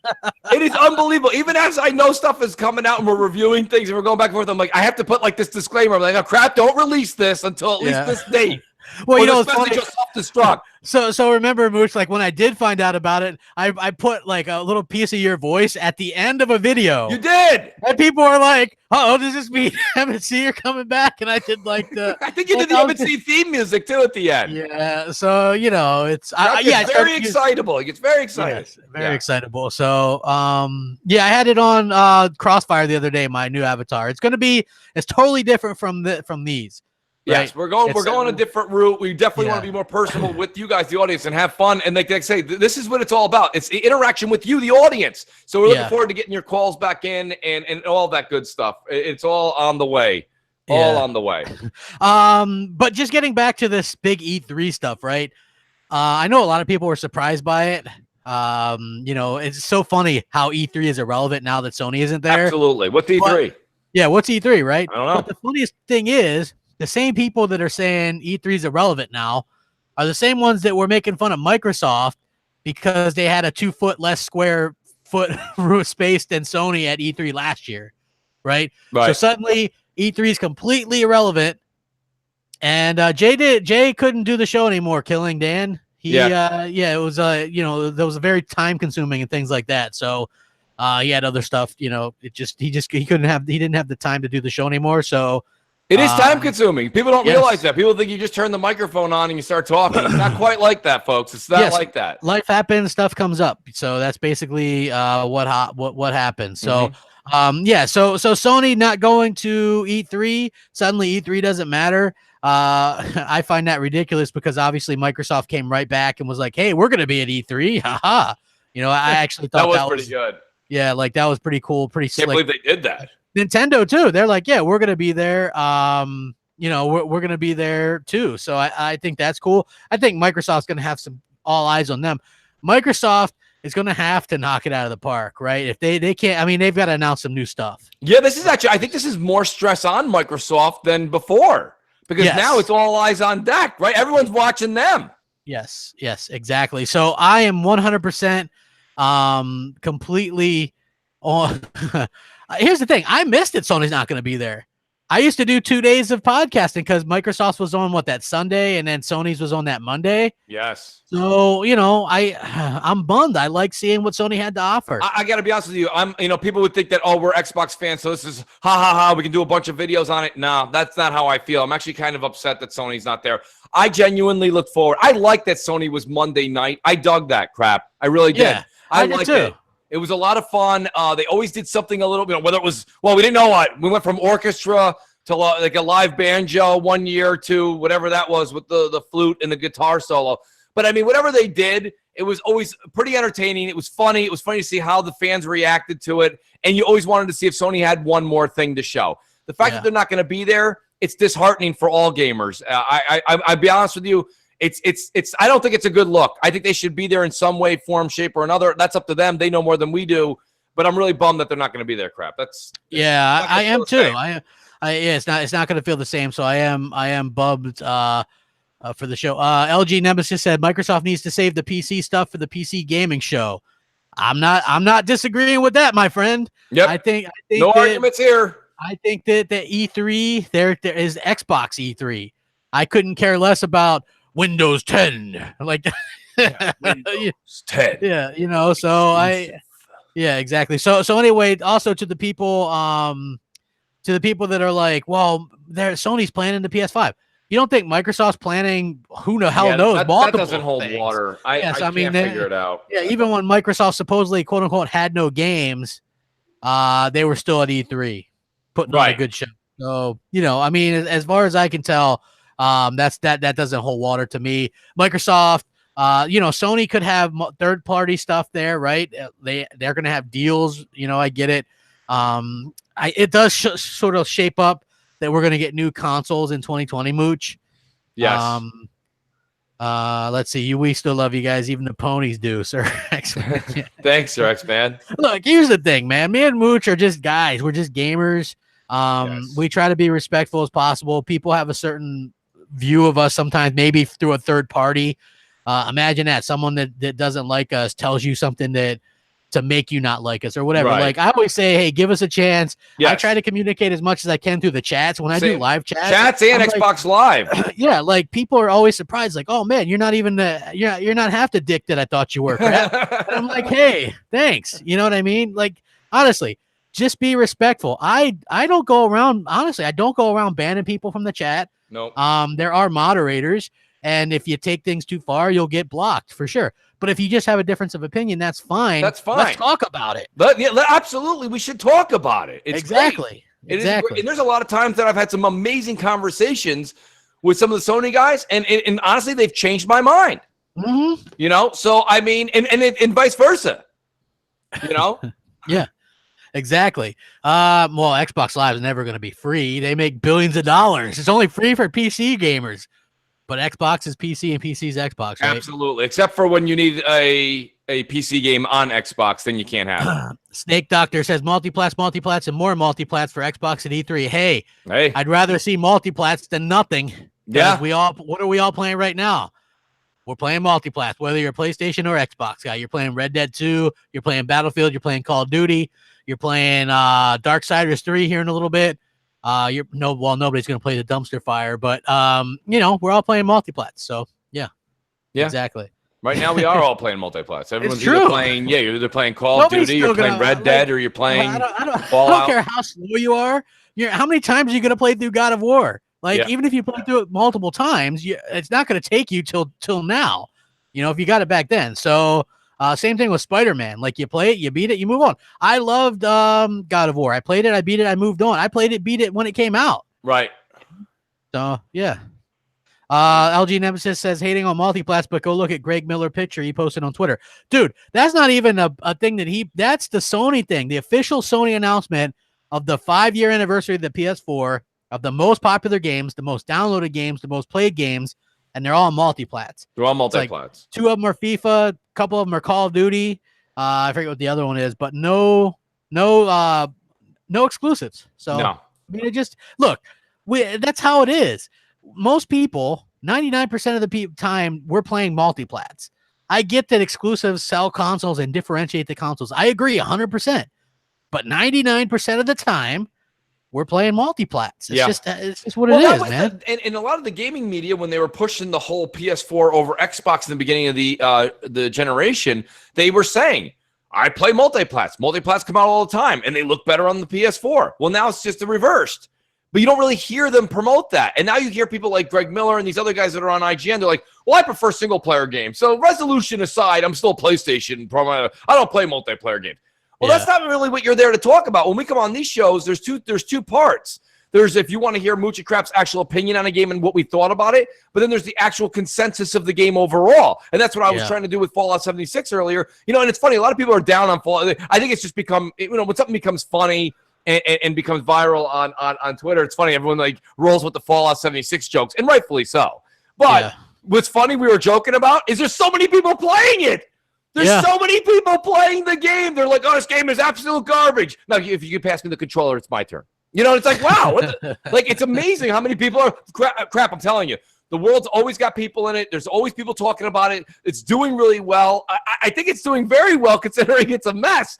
It is unbelievable. Even as I know stuff is coming out and we're reviewing things and we're going back and forth, I'm like, I have to put like this disclaimer. I'm like, "No, Crap, don't release this until at least this date." Well, you know, it's funny. Self-destruct. So remember, Mooch, like when I did find out about it, I put like a little piece of your voice at the end of a video. You did. And people are like, "Oh, does this mean M&C are coming back?" And I did like the. I think you did the M&C theme music too at the end. Yeah. So you know, it's very excitable. It gets very excited. Yes, very excitable. So I had it on Crossfire the other day. My new avatar. It's totally different from these. Yes, we're going a different route. We definitely want to be more personal with you guys, the audience, and have fun. And like I say, this is what it's all about. It's the interaction with you, the audience. So we're looking forward to getting your calls back in and all that good stuff. It's all on the way. All on the way. But just getting back to this big E3 stuff, right? I know a lot of people were surprised by it. You know, it's so funny how E3 is irrelevant now that Sony isn't there. Absolutely. What's E3? What's E3, right? I don't know. But the funniest thing is, the same people that are saying E3 is irrelevant now are the same ones that were making fun of Microsoft because they had a 2 foot less square foot space than Sony at E3 last year, right? So suddenly E3 is completely irrelevant, and Jay couldn't do the show anymore. Killing Dan, it was you know, that was very time consuming and things like that. So he had other stuff, you know. He didn't have the time to do the show anymore. So. It is time consuming. People don't realize that. People think you just turn the microphone on and you start talking. It's not quite like that, folks. It's not like that. Life happens, stuff comes up. So that's basically what happens. So so Sony not going to E3. Suddenly E3 doesn't matter. I find that ridiculous because obviously Microsoft came right back and was like, "Hey, we're going to be at E3." Haha. You know, I actually thought that was pretty good. Yeah, like that was pretty cool, pretty slick. Can't believe they did that. Nintendo too. They're like, yeah, we're gonna be there. You know, we're gonna be there too. So I think that's cool. I think Microsoft's gonna have all eyes on them. Microsoft is gonna have to knock it out of the park, right? If they can't, I mean, they've got to announce some new stuff. Yeah, this is actually, I think this is more stress on Microsoft than before because now it's all eyes on deck, right? Everyone's watching them. Yes, exactly. So I am 100% completely on. Here's the thing. I missed it. Sony's not going to be there. I used to do 2 days of podcasting because Microsoft's was on that Sunday and then Sony's was on that Monday. Yes. So, you know, I'm bummed. I like seeing what Sony had to offer. I got to be honest with you. People would think that, oh, we're Xbox fans, so this is ha. We can do a bunch of videos on it. No, that's not how I feel. I'm actually kind of upset that Sony's not there. I genuinely look forward. I like that Sony was Monday night. I dug that crap. I really did. Yeah, I did too. It. It was a lot of fun. They always did something a little bit, whether it was, we didn't know what. We went from orchestra to like a live banjo 1 year to whatever that was with the flute and the guitar solo. But, I mean, whatever they did, it was always pretty entertaining. It was funny. It was funny to see how the fans reacted to it. And you always wanted to see if Sony had one more thing to show. The fact that they're not going to be there, it's disheartening for all gamers. I'll be honest with you. It's I don't think it's a good look. I think they should be there in some way, form, shape, or another. That's up to them. They know more than we do. But I'm really bummed that they're not going to be there. Crap. I am too. It's not going to feel the same. So I am bummed for the show. LG Nemesis said Microsoft needs to save the PC stuff for the PC gaming show. I'm not disagreeing with that, my friend. Yep. I think no arguments here. I think that the E3 there is Xbox E3. I couldn't care less about Windows 10, like Windows 10. Yeah, you know. So exactly. So anyway, also to the people that are like, well, Sony's planning the PS5. You don't think Microsoft's planning? Who the hell knows? That doesn't hold water. I can't figure it out. Yeah, even when Microsoft supposedly, quote unquote, had no games, they were still at E3 putting on a good show. So, you know, I mean, as far as I can tell, that doesn't hold water to me. Microsoft, Sony could have third-party stuff there, right? They're going to have deals. You know, I get it. It does sort of shape up that we're going to get new consoles in 2020, Mooch. Yes. Let's see. We still love you guys. Even the ponies do, sir. Thanks, sir, X-Man. Look, here's the thing, man. Me and Mooch are just guys. We're just gamers. We try to be respectful as possible. People have a certain view of us sometimes, maybe through a third party. Imagine that someone that doesn't like us tells you something to make you not like us or whatever. Like I always say, hey, give us a chance. I try to communicate as much as I can through the chats. When I do live chats and Xbox Live. Yeah, like people are always surprised, like, oh man, you're not even you're not half the dick that I thought you were. I'm like, hey, thanks. You know what I mean? Like, honestly, just be respectful. I don't go around, honestly, I don't go around banning people from the chat. No. There are moderators, and if you take things too far, you'll get blocked for sure. But if you just have a difference of opinion, that's fine. That's fine. Let's talk about it. Absolutely, we should talk about it. It's exactly. Great. Exactly. And there's a lot of times that I've had some amazing conversations with some of the Sony guys, and honestly, they've changed my mind. Mm-hmm. You know, so I mean, and vice versa. You know. Yeah. Exactly. Well, Xbox Live is never going to be free. They make billions of dollars. It's only free for PC gamers. But Xbox is PC and PC is Xbox, right? Absolutely. Except for when you need a PC game on Xbox, then you can't have it. Snake Doctor says multiplats, and more multiplats for Xbox at E3. Hey, I'd rather see multiplats than nothing. Yeah. What are we all playing right now? We're playing multiplats, whether you're a PlayStation or Xbox guy. You're playing Red Dead 2, you're playing Battlefield, you're playing Call of Duty, you're playing Darksiders 3 here in a little bit. Nobody's going to play the dumpster fire, but we're all playing multiplats. So yeah, exactly. Right now we are all playing multiplats. Everyone's either playing, you're either playing Call of Duty, you're playing Red Dead, or you're playing Fallout. I don't care how slow you are. how many times are you going to play through God of War? Like, even if you play through it multiple times, it's not going to take you till now, if you got it back then. So same thing with Spider-Man. Like, you play it, you beat it, you move on. I loved God of War. I played it, I beat it, I moved on. I played it, beat it when it came out. Right. So, yeah. LG Nemesis says, hating on multiplats, but go look at Greg Miller picture he posted on Twitter. Dude, that's not even a thing that's the Sony thing, the official Sony announcement of the 5-year anniversary of the PS4, of the most popular games, the most downloaded games, the most played games, and they're all multiplats. They're all multiplats. Like 2 of them are FIFA, a couple of them are Call of Duty. I forget what the other one is, but no exclusives. So, no. I mean, it just, look, that's how it is. Most people, 99% of the time, we're playing multiplats. I get that exclusives sell consoles and differentiate the consoles. I agree 100%. But 99% of the time, we're playing multiplats. It's just what it is, man. And a lot of the gaming media, when they were pushing the whole PS4 over Xbox in the beginning of the generation, they were saying, I play multiplats. Multiplats come out all the time, and they look better on the PS4. Well, now it's just the reversed. But you don't really hear them promote that. And now you hear people like Greg Miller and these other guys that are on IGN. They're like, well, I prefer single-player games. So resolution aside, I'm still a PlayStation. I don't play multiplayer games. Well, that's not really what you're there to talk about. When we come on these shows, there's two parts. There's if you want to hear Mooch and Crap's actual opinion on a game and what we thought about it, but then there's the actual consensus of the game overall. And that's what I was trying to do with Fallout 76 earlier. And it's funny, a lot of people are down on Fallout. I think it's just become, when something becomes funny and becomes viral on Twitter, it's funny. Everyone like rolls with the Fallout 76 jokes, and rightfully so. But what's funny we were joking about is there's so many people playing it. There's so many people playing the game. They're like, oh, this game is absolute garbage. Now, if you could pass me the controller, it's my turn. It's like, wow. Like, it's amazing how many people are. Crap, I'm telling you. The world's always got people in it. There's always people talking about it. It's doing really well. I think it's doing very well considering it's a mess.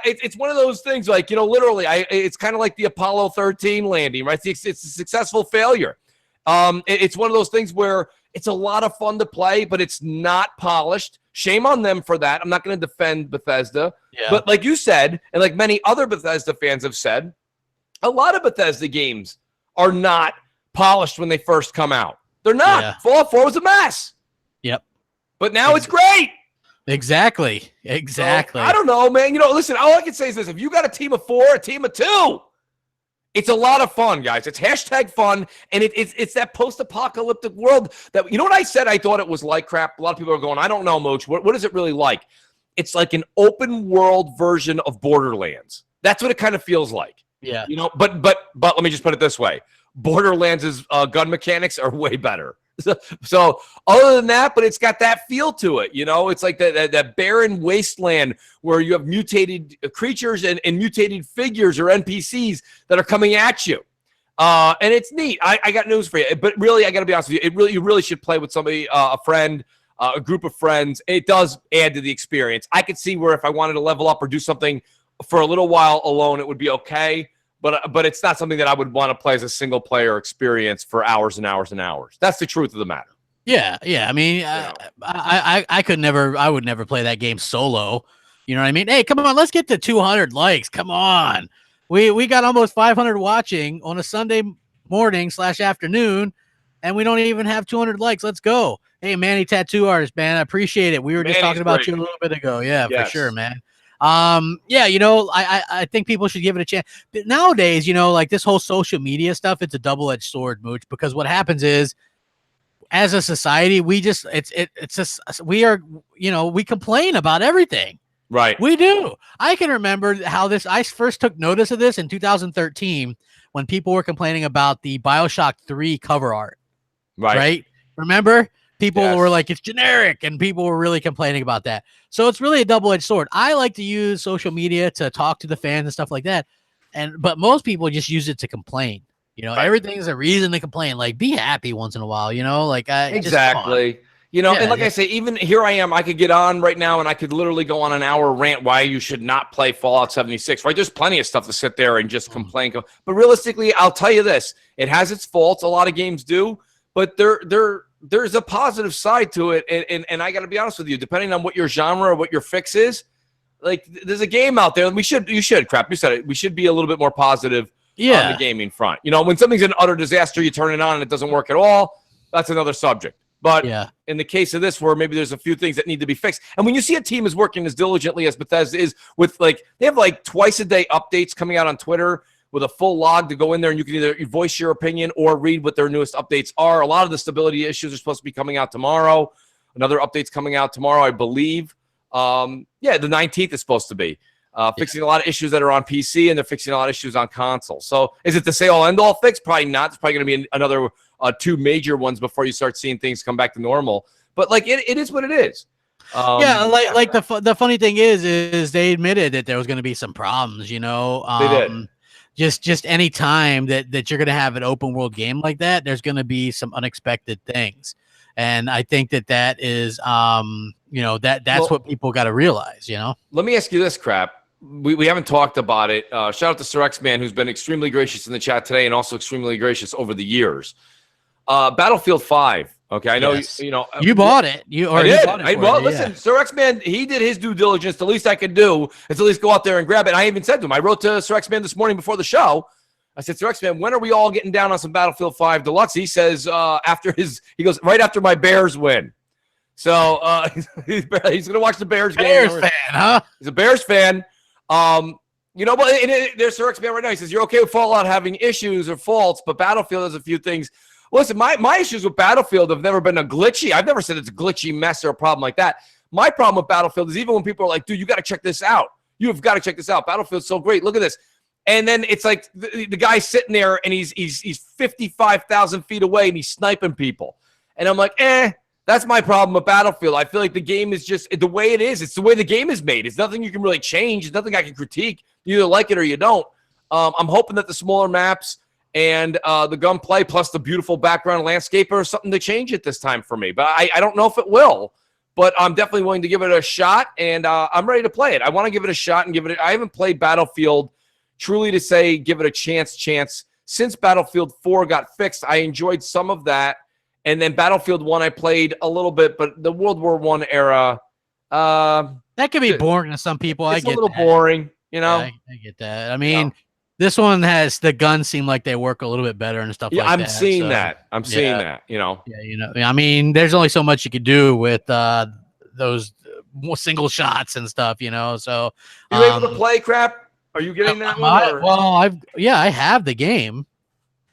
It's one of those things like, literally, it's kind of like the Apollo 13 landing, right? It's a successful failure. It's one of those things where it's a lot of fun to play, but it's not polished. Shame on them for that. I'm not going to defend Bethesda. Yeah. But like you said, and like many other Bethesda fans have said, a lot of Bethesda games are not polished when they first come out. They're not. Yeah. Fallout 4 was a mess. Yep. But now it's great. Exactly. So, I don't know, man. Listen, all I can say is this. If you got a team of 4, a team of 2, it's a lot of fun, guys. It's hashtag fun, and it's that post-apocalyptic world that, what I said I thought it was like, Crap? A lot of people are going, I don't know, Mooch. What is it really like? It's like an open-world version of Borderlands. That's what it kind of feels like. Yeah. But let me just put it this way. Borderlands' gun mechanics are way better. So other than that, but it's got that feel to it. It's like that barren wasteland where you have mutated creatures and mutated figures or NPCs that are coming at you. And it's neat. I got news for you, but really, I got to be honest with you. You really should play with somebody, a friend, a group of friends. It does add to the experience. I could see where if I wanted to level up or do something for a little while alone, it would be okay. But it's not something that I would want to play as a single player experience for hours and hours and hours. That's the truth of the matter. Yeah. I mean, I would never play that game solo. You know what I mean? Hey, come on, let's get to 200 likes. Come on. We got almost 500 watching on a Sunday morning / afternoon, and we don't even have 200 likes. Let's go. Hey, Manny Tattoo Artist, man, I appreciate it. We were just talking about you a little bit ago. Yeah, yes. For sure, man. I think people should give it a chance. But nowadays, like this whole social media stuff, it's a double-edged sword, Mooch, because what happens is, as a society, we complain about everything. Right. We do. I can remember how I first took notice of this in 2013 when people were complaining about the BioShock 3 cover art. Right? Remember? People were like, it's generic, and people were really complaining about that. So it's really a double-edged sword. I like to use social media to talk to the fans and stuff like that, but most people just use it to complain. Everything's a reason to complain. Like, be happy once in a while. Exactly. And like I say, even here I am. I could get on right now, and I could literally go on an hour rant why you should not play Fallout 76. Right? There's plenty of stuff to sit there and just complain. But realistically, I'll tell you this: it has its faults. A lot of games do, but there's a positive side to it, and I got to be honest with you. Depending on what your genre or what your fix is, like there's a game out there. You should, Crap. You said it. We should be a little bit more positive on the gaming front. You know, when something's an utter disaster, you turn it on and it doesn't work at all. That's another subject. But in the case of this, where maybe there's a few things that need to be fixed, and when you see a team is working as diligently as Bethesda is, with like they have like twice a day updates coming out on Twitter with a full log to go in there, and you can either voice your opinion or read what their newest updates are. A lot of the stability issues are supposed to be coming out tomorrow. Another update's coming out tomorrow, I believe. The 19th is supposed to be. Fixing a lot of issues that are on PC, and they're fixing a lot of issues on console. So is it the say-all, end-all fix? Probably not. It's probably going to be another 2 major ones before you start seeing things come back to normal. But, like, it is what it is. The funny thing is they admitted that there was going to be some problems, you know. They did. Just any time that you're going to have an open-world game like that, there's going to be some unexpected things. And I think that is, that's what people got to realize, you know. Let me ask you this, Crap. We haven't talked about it. Shout out to Sir X-Man, who's been extremely gracious in the chat today and also extremely gracious over the years. Battlefield 5. Okay, I know you bought it. I did. Listen, Sir X-Man, he did his due diligence. The least I could do is at least go out there and grab it. And I even said to him, I wrote to Sir X-Man this morning before the show. I said, Sir X-Man, when are we all getting down on some Battlefield 5 Deluxe? He says he goes right after my Bears win. So he's going to watch the Bears game. Bears fan, huh? He's a Bears fan. But there's Sir X-Man right now. He says, you're okay with Fallout having issues or faults, but Battlefield has a few things. Listen, my issues with Battlefield have never been I've never said it's a glitchy mess or a problem like that. My problem with Battlefield is even when people are like, dude, you got to check this out. You have got to check this out. Battlefield's so great. Look at this. And then it's like the guy's sitting there and he's 55,000 feet away and he's sniping people. And I'm like, that's my problem with Battlefield. I feel like the game is just the way it is. It's the way the game is made. It's nothing you can really change. It's nothing I can critique. You either like it or you don't. I'm hoping that the smaller maps and the gunplay plus the beautiful background landscape are something to change it this time for me. But I don't know if it will. But I'm definitely willing to give it a shot, and I'm ready to play it. I want to give it a shot and give it. I haven't played Battlefield truly to say give it a chance. Since Battlefield 4 got fixed, I enjoyed some of that. And then Battlefield 1 I played a little bit, but the World War I era... that could be boring to some people. It's a little boring, you know? Yeah, I get that. I mean, this one has... The guns seem like they work a little bit better and stuff like that. I'm seeing that, you know? Yeah, you know. I mean, there's only so much you could do with those single shots and stuff, you know? So... You able to play, Crap? Are you getting that one? I have the game.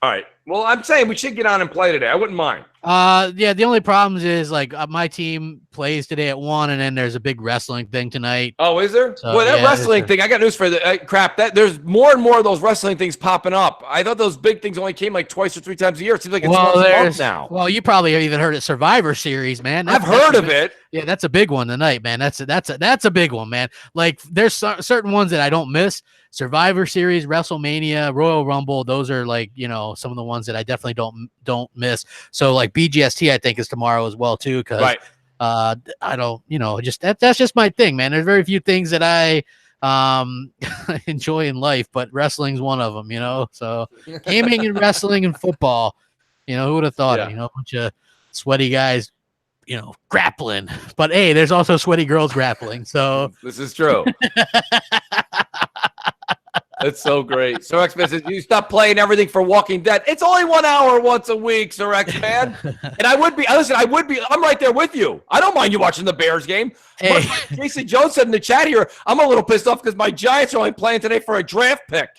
All right. Well, I'm saying we should get on and play today. I wouldn't mind. The only problems is like my team plays today at 1, and then there's a big wrestling thing tonight. Oh, is there? So, well, that wrestling thing, I got news for the Crap. There's more and more of those wrestling things popping up. I thought those big things only came like twice or 3 times a year. It seems like it's once a month now. Well, you probably have even heard of Survivor Series, man. I've heard of it. Yeah, that's a big one tonight, man. That's a big one, man. Like there's certain ones that I don't miss. Survivor Series, WrestleMania, Royal Rumble, those are like, you know, some of the ones that I definitely don't miss. So like BGST, I think is tomorrow as well too, because I don't, you know, just that's just my thing, man. There's very few things that I enjoy in life, but wrestling's one of them, you know. So gaming and wrestling and football, you know, who would have thought it? You know, a bunch of sweaty guys, you know, grappling. But hey, there's also sweaty girls grappling. So this is true. It's so great. Sir X-Man says, you stop playing everything for Walking Dead. It's only 1 hour once a week, Sir X-Man. And I'm right there with you. I don't mind you watching the Bears game. Hey. Jason Jones said in the chat here, I'm a little pissed off because my Giants are only playing today for a draft pick.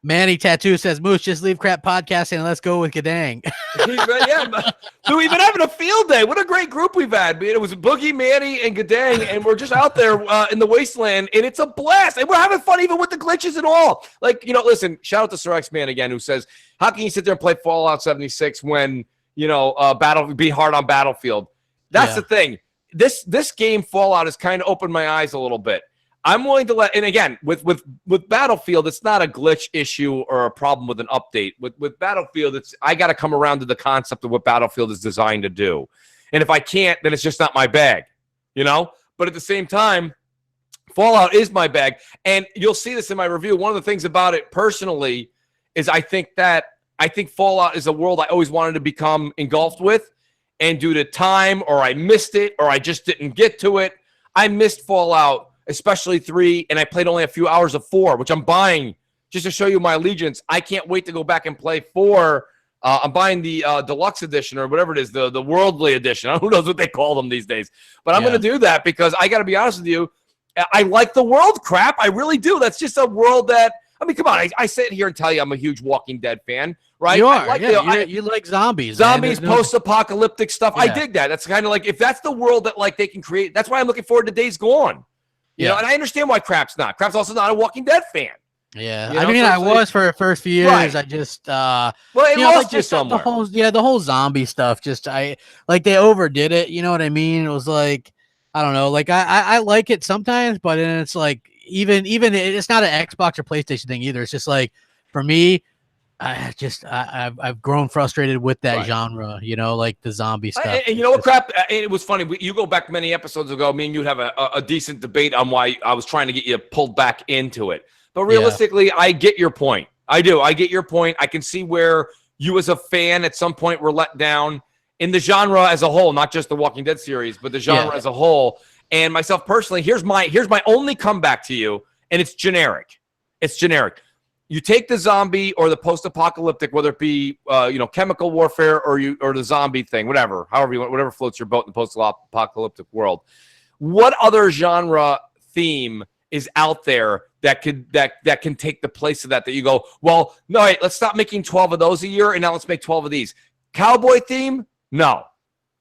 Manny Tattoo says, Moose, just leave Crap podcasting and let's go with Gadang. Yeah, so we've been having a field day. What a great group we've had. It was Boogie, Manny, and Gadang, and we're just out there in the wasteland, and it's a blast. And we're having fun even with the glitches and all. Like, you know, listen, shout out to Sir X-Man again, who says, how can you sit there and play Fallout 76 when, you know, be hard on Battlefield? That's the thing. This game, Fallout, has kind of opened my eyes a little bit. I'm willing to and again, with Battlefield, it's not a glitch issue or a problem with an update. With Battlefield, I got to come around to the concept of what Battlefield is designed to do. And if I can't, then it's just not my bag, you know? But at the same time, Fallout is my bag. And you'll see this in my review. One of the things about it personally is I think Fallout is a world I always wanted to become engulfed with. And due to time, or I missed it, or I just didn't get to it, I missed Fallout, especially 3, and I played only a few hours of 4, which I'm buying just to show you my allegiance. I can't wait to go back and play 4. I'm buying the deluxe edition or whatever it is, the worldly edition. Who knows what they call them these days? But I'm going to do that because I got to be honest with you. I like the world crap. I really do. That's just a world that, I mean, come on. I sit here and tell you I'm a huge Walking Dead fan, right? You are. You like zombies. Zombies, post-apocalyptic stuff. Yeah. I dig that. That's kind of like, if that's the world that like they can create, that's why I'm looking forward to Days Gone. You know, and I understand why Crap's not. Crap's also not a Walking Dead fan. Yeah, you know, I mean, I was for the first few years. Right. I just, well, it lost you somewhere. The whole zombie stuff. Just like they overdid it. You know what I mean? It was like, I don't know. Like I like it sometimes, but then it's like even it's not an Xbox or PlayStation thing either. It's just like for me, I've grown frustrated with that genre. You know, like the zombie stuff. And you know what, Crap? It was funny. You go back many episodes ago. Me and you'd have a decent debate on why I was trying to get you pulled back into it. But realistically, I get your point. I do. I get your point. I can see where you as a fan at some point were let down in the genre as a whole, not just the Walking Dead series, but the genre as a whole. And myself personally, here's my only comeback to you, and it's generic. It's generic. You take the zombie or the post-apocalyptic, whether it be chemical warfare or the zombie thing, whatever floats your boat in the post-apocalyptic world. What other genre theme is out there that can take the place of that you go, well, no, wait, let's stop making 12 of those a year, and now let's make 12 of these. Cowboy theme? No.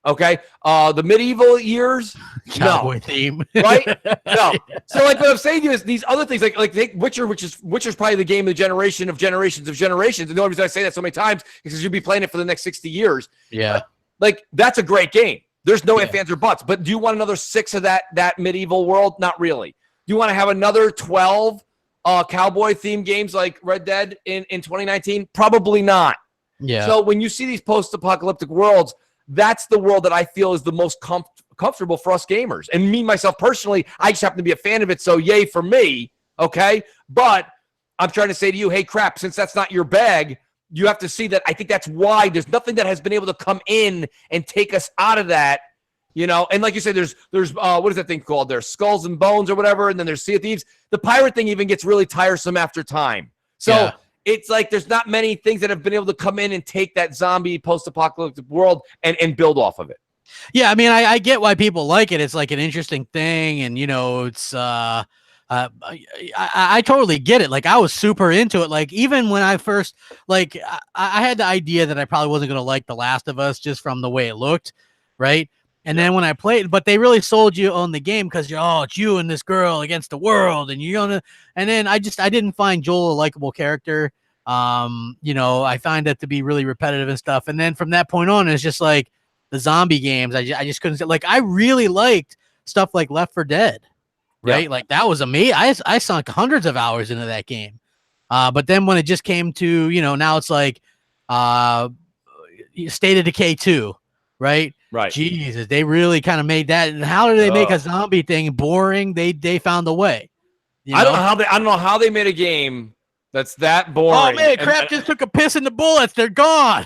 Okay. The medieval years? Cowboy theme. Right? No. So like what I'm saying to you is these other things, like take Witcher, Witcher's probably the game of the generation of generations of generations. And the only reason I say that so many times is because you'll be playing it for the next 60 years. Yeah. Like that's a great game. There's no ifs, ands, or buts. But do you want another 6 of that medieval world? Not really. Do you want to have another 12 cowboy themed games like Red Dead in 2019? Probably not. Yeah. So when you see these post-apocalyptic worlds, that's the world that I feel is the most comfortable for us gamers. And me, myself personally, I just happen to be a fan of it. So yay for me. Okay. But I'm trying to say to you, hey, Crap, since that's not your bag, you have to see that. I think that's why there's nothing that has been able to come in and take us out of that. You know, and like you said, there's what is that thing called? There's Skulls and Bones or whatever, and then there's Sea of Thieves. The pirate thing even gets really tiresome after time. So it's like there's not many things that have been able to come in and take that zombie post-apocalyptic world and build off of it. Yeah, I mean, I get why people like it. It's like an interesting thing, and you know, it's I totally get it. Like I was super into it. Like even when I first I had the idea that I probably wasn't gonna like The Last of Us just from the way it looked, right? And then when I played, but they really sold you on the game because it's you and this girl against the world, and you're gonna. And then I didn't find Joel a likable character. I find that to be really repetitive and stuff. And then from that point on, it's just like the zombie games. I just couldn't. Like I really liked stuff like Left 4 Dead, right? Like that was amazing. I sunk hundreds of hours into that game. But then when it just came to now it's like State of Decay 2, right? Right. Jesus, they really kind of made that. And how did they make a zombie thing boring? They found a I don't know how they made a game that's that boring. Oh man, Crap just took a piss in the bullets. They're gone.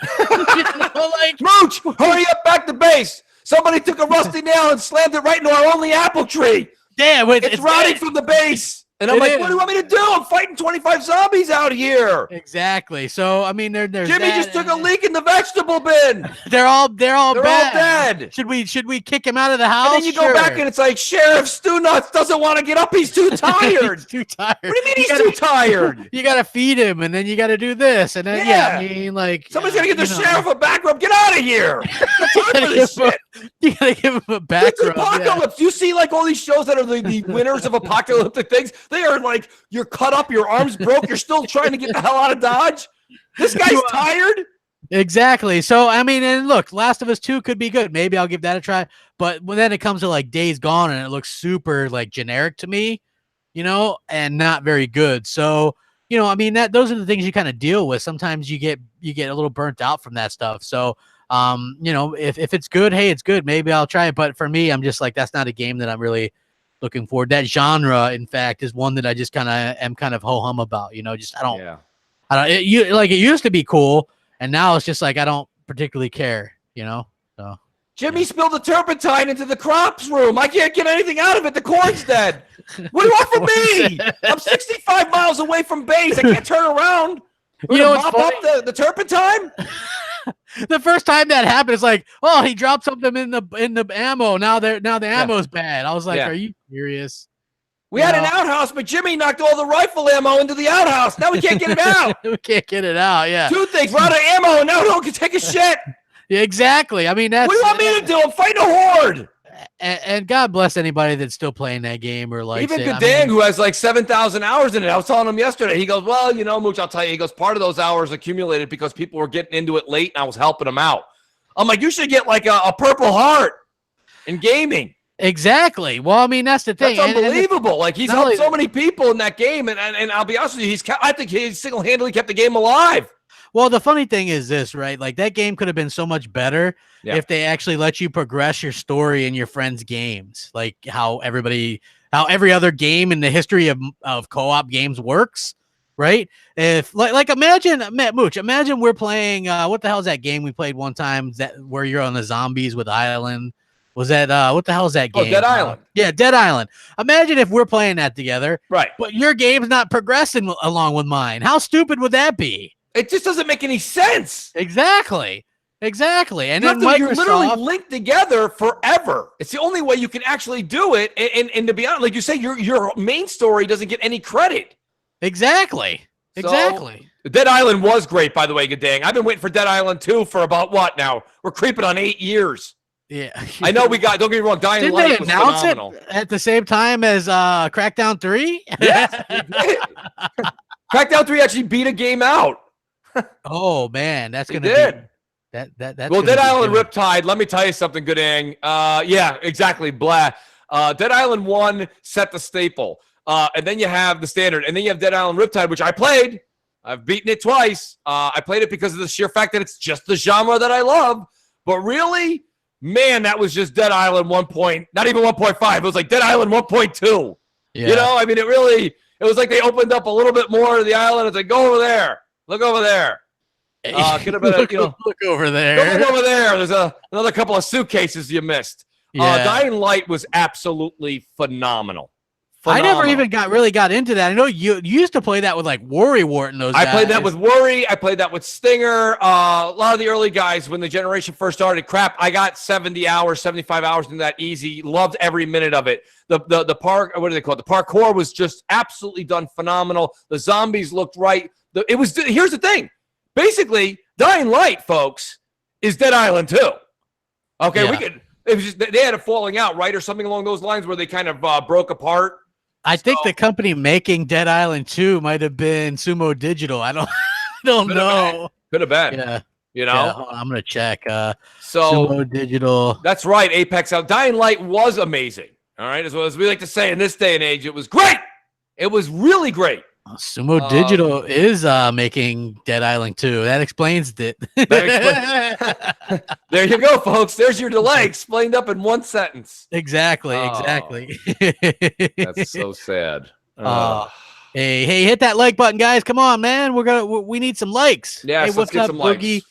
Mooch, hurry up back to base. Somebody took a rusty nail and slammed it right into our only apple tree. Damn, it's rotting from the base. And I'm like, what do you want me to do? I'm fighting 25 zombies out here. Exactly. So I mean, there's Jimmy just took a leak in the vegetable bin. They're all bad. Dead. Should we kick him out of the house? And then you go back and it's like Sheriff Stu Nuts doesn't want to get up. He's too tired. He's too tired. What do you mean he's too tired? You got to feed him, and then you got to do this, and then I mean, like somebody's gonna get the sheriff a back rub. Get out of here. You gotta give him a back rub. Apocalypse. You see, like all these shows that are the winners of apocalyptic things. They are like you're cut up, your arms broke. You're still trying to get the hell out of Dodge. This guy's tired. Exactly. So I mean, and look, Last of Us 2 could be good. Maybe I'll give that a try. But when then it comes to like Days Gone, and it looks super like generic to me, and not very good. So I mean those are the things you kind of deal with. Sometimes you get a little burnt out from that stuff. So if it's good, hey, it's good. Maybe I'll try it. But for me, I'm just like that's not a game that I'm really looking forward. That genre, in fact, is one that I just am kind of ho-hum about. It used to be cool, and now it's just like I don't particularly care. So Jimmy spilled the turpentine into the crops room. I can't get anything out of it. The corn's dead. What do you want from me? I'm 65 miles away from base. I can't turn around. You know what's mop funny? up the turpentine? The first time that happened, it's like, oh, he dropped something in the ammo. Now the ammo's bad. I was like, are you serious? We had an outhouse, but Jimmy knocked all the rifle ammo into the outhouse. Now we can't get it out. We can't get it out. Yeah. Two things. We're out of ammo, and now we don't take a shit. Yeah, exactly. I mean, that's. What do you want me to do? I'm fighting a horde. And God bless anybody that's still playing that game or like even Gadang, who has like 7,000 hours in it. I was telling him yesterday. He goes, "Well, you know, Mooch, I'll tell you." He goes, "Part of those hours accumulated because people were getting into it late, and I was helping them out." I'm like, "You should get like a Purple Heart in gaming." Exactly. Well, I mean, that's the thing. That's unbelievable. Like he's helped so many people in that game, and I'll be honest with you, I think he single-handedly kept the game alive. Well, the funny thing is this, right? Like that game could have been so much better if they actually let you progress your story in your friends' games, like how every other game in the history of co-op games works, right? If like imagine Mooch, imagine we're playing what the hell is that game we played one time where you're on the zombies with Island? Was that what the hell is that game? Oh, Dead Island. Yeah, Dead Island. Imagine if we're playing that together, right? But your game's not progressing along with mine. How stupid would that be? It just doesn't make any sense. Exactly. And then you're literally linked together forever. It's the only way you can actually do it. And to be honest, like you say, your main story doesn't get any credit. Exactly. So, Dead Island was great, by the way, Gadang. I've been waiting for Dead Island 2 for about what now? We're creeping on 8 years. Yeah. I know we got, don't get me wrong, Dying Light was phenomenal. It at the same time as Crackdown 3? Yes, Crackdown 3 actually beat a game out. Oh man, that's gonna be that's well, Dead Island Riptide. Let me tell you something, Gadang. Yeah, exactly. Blah. Dead Island 1 set the staple, and then you have the standard, and then you have Dead Island Riptide, which I played. I've beaten it twice. I played it because of the sheer fact that it's just the genre that I love. But really, man, that was just Dead Island 1. Not even 1.5. It was like Dead Island 1.2. Yeah. You know, I mean, it was like they opened up a little bit more of the island. It's like, go over there. Look over there. Could have been look over there. Look over there. There's another couple of suitcases you missed. Yeah. Dying Light was absolutely phenomenal. I never even really got into that. I know you used to play that with like Worry Wart and those guys. I played that with Worry. I played that with Stinger. A lot of the early guys, when the generation first started, I got 70 hours, 75 hours into that easy. Loved every minute of it. The park, what do they call it? The parkour was just absolutely done phenomenal. The zombies looked right. Here's the thing. Basically, Dying Light, folks, is Dead Island 2. Okay, yeah. It was just they had a falling out, right, or something along those lines where they kind of broke apart. I think the company making Dead Island 2 might have been Sumo Digital. I don't know. Could have been. Yeah. You know? Yeah, I'm gonna check. Sumo Digital. That's right. Apex out. Dying Light was amazing. All right, as we like to say in this day and age, it was great. It was really great. Sumo Digital is making Dead Island 2. That explains it. There you go, folks. There's your delay explained up in one sentence. Exactly. That's so sad. Hey, hit that like button, guys. Come on, man. We need some likes. Yeah, hey, let's get some Boogie,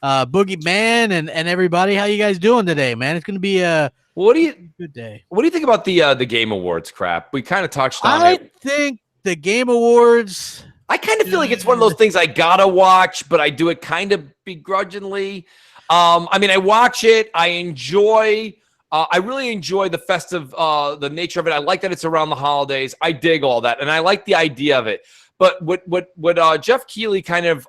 likes. Boogie Man and everybody. How you guys doing today, man? It's gonna be a good day. What do you think about the Game Awards crap? We kind of touched on it. I think the Game Awards, I kind of feel like it's one of those things I gotta watch, but I do it kind of begrudgingly. I mean, I watch it. I really enjoy the festive, the nature of it. I like that it's around the holidays. I dig all that, and I like the idea of it. But what Jeff Keighley kind of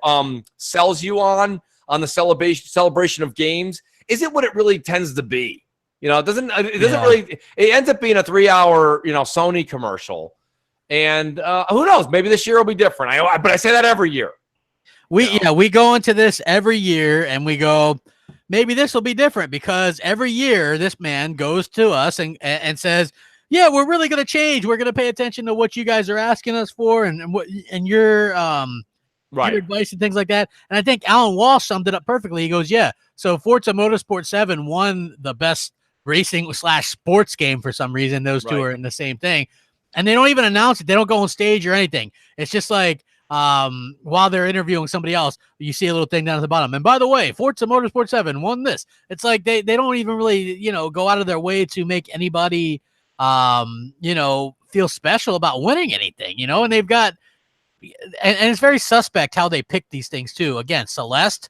sells you on the celebration of games isn't what it really tends to be. You know, it doesn't really. It ends up being a 3-hour, Sony commercial. And who knows? Maybe this year will be different. But I say that every year. We go into this every year and we go, maybe this will be different, because every year this man goes to us and says, yeah, we're really going to change. We're going to pay attention to what you guys are asking us for and your advice and things like that. And I think Alan Walsh summed it up perfectly. He goes, yeah, so Forza Motorsport 7 won the best racing / sports game for some reason. Those two are in the same thing. And they don't even announce it. They don't go on stage or anything. It's just like, while they're interviewing somebody else, you see a little thing down at the bottom. And by the way, Forza Motorsport 7 won this. It's like they don't even really, go out of their way to make anybody, feel special about winning anything, and they've got, and it's very suspect how they pick these things too. Again, Celeste,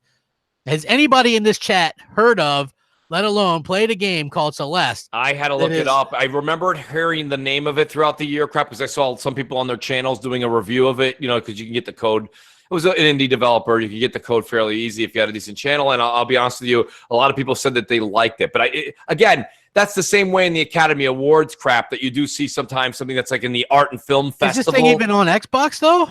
has anybody in this chat heard of, let alone played a game called Celeste? I had to look it up. I remembered hearing the name of it throughout the year, because I saw some people on their channels doing a review of it, because you can get the code. It was an indie developer. You can get the code fairly easy if you had a decent channel. And I'll be honest with you, a lot of people said that they liked it. But again, that's the same way in the Academy Awards crap that you do see sometimes something that's like in the art and film festival. Is this thing even on Xbox, though?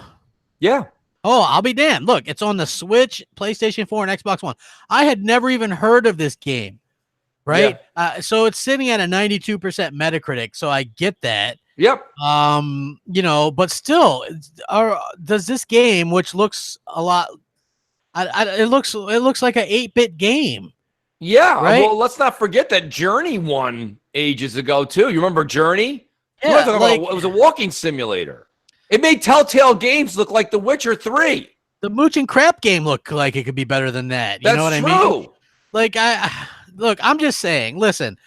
Yeah. Oh, I'll be damned. Look, it's on the Switch, PlayStation 4, and Xbox One. I had never even heard of this game. Right. Yeah. So it's sitting at a 92% Metacritic. So I get that. Yep. But still, does this game, which looks a lot, it looks like an 8-bit game. Yeah. Right? Well, let's not forget that Journey won ages ago too. You remember Journey? Yeah. It was a walking simulator. It made Telltale Games look like The Witcher 3. The Mooch and Crap game looked like it could be better than that. You know what I mean? Like Look, I'm just saying, listen,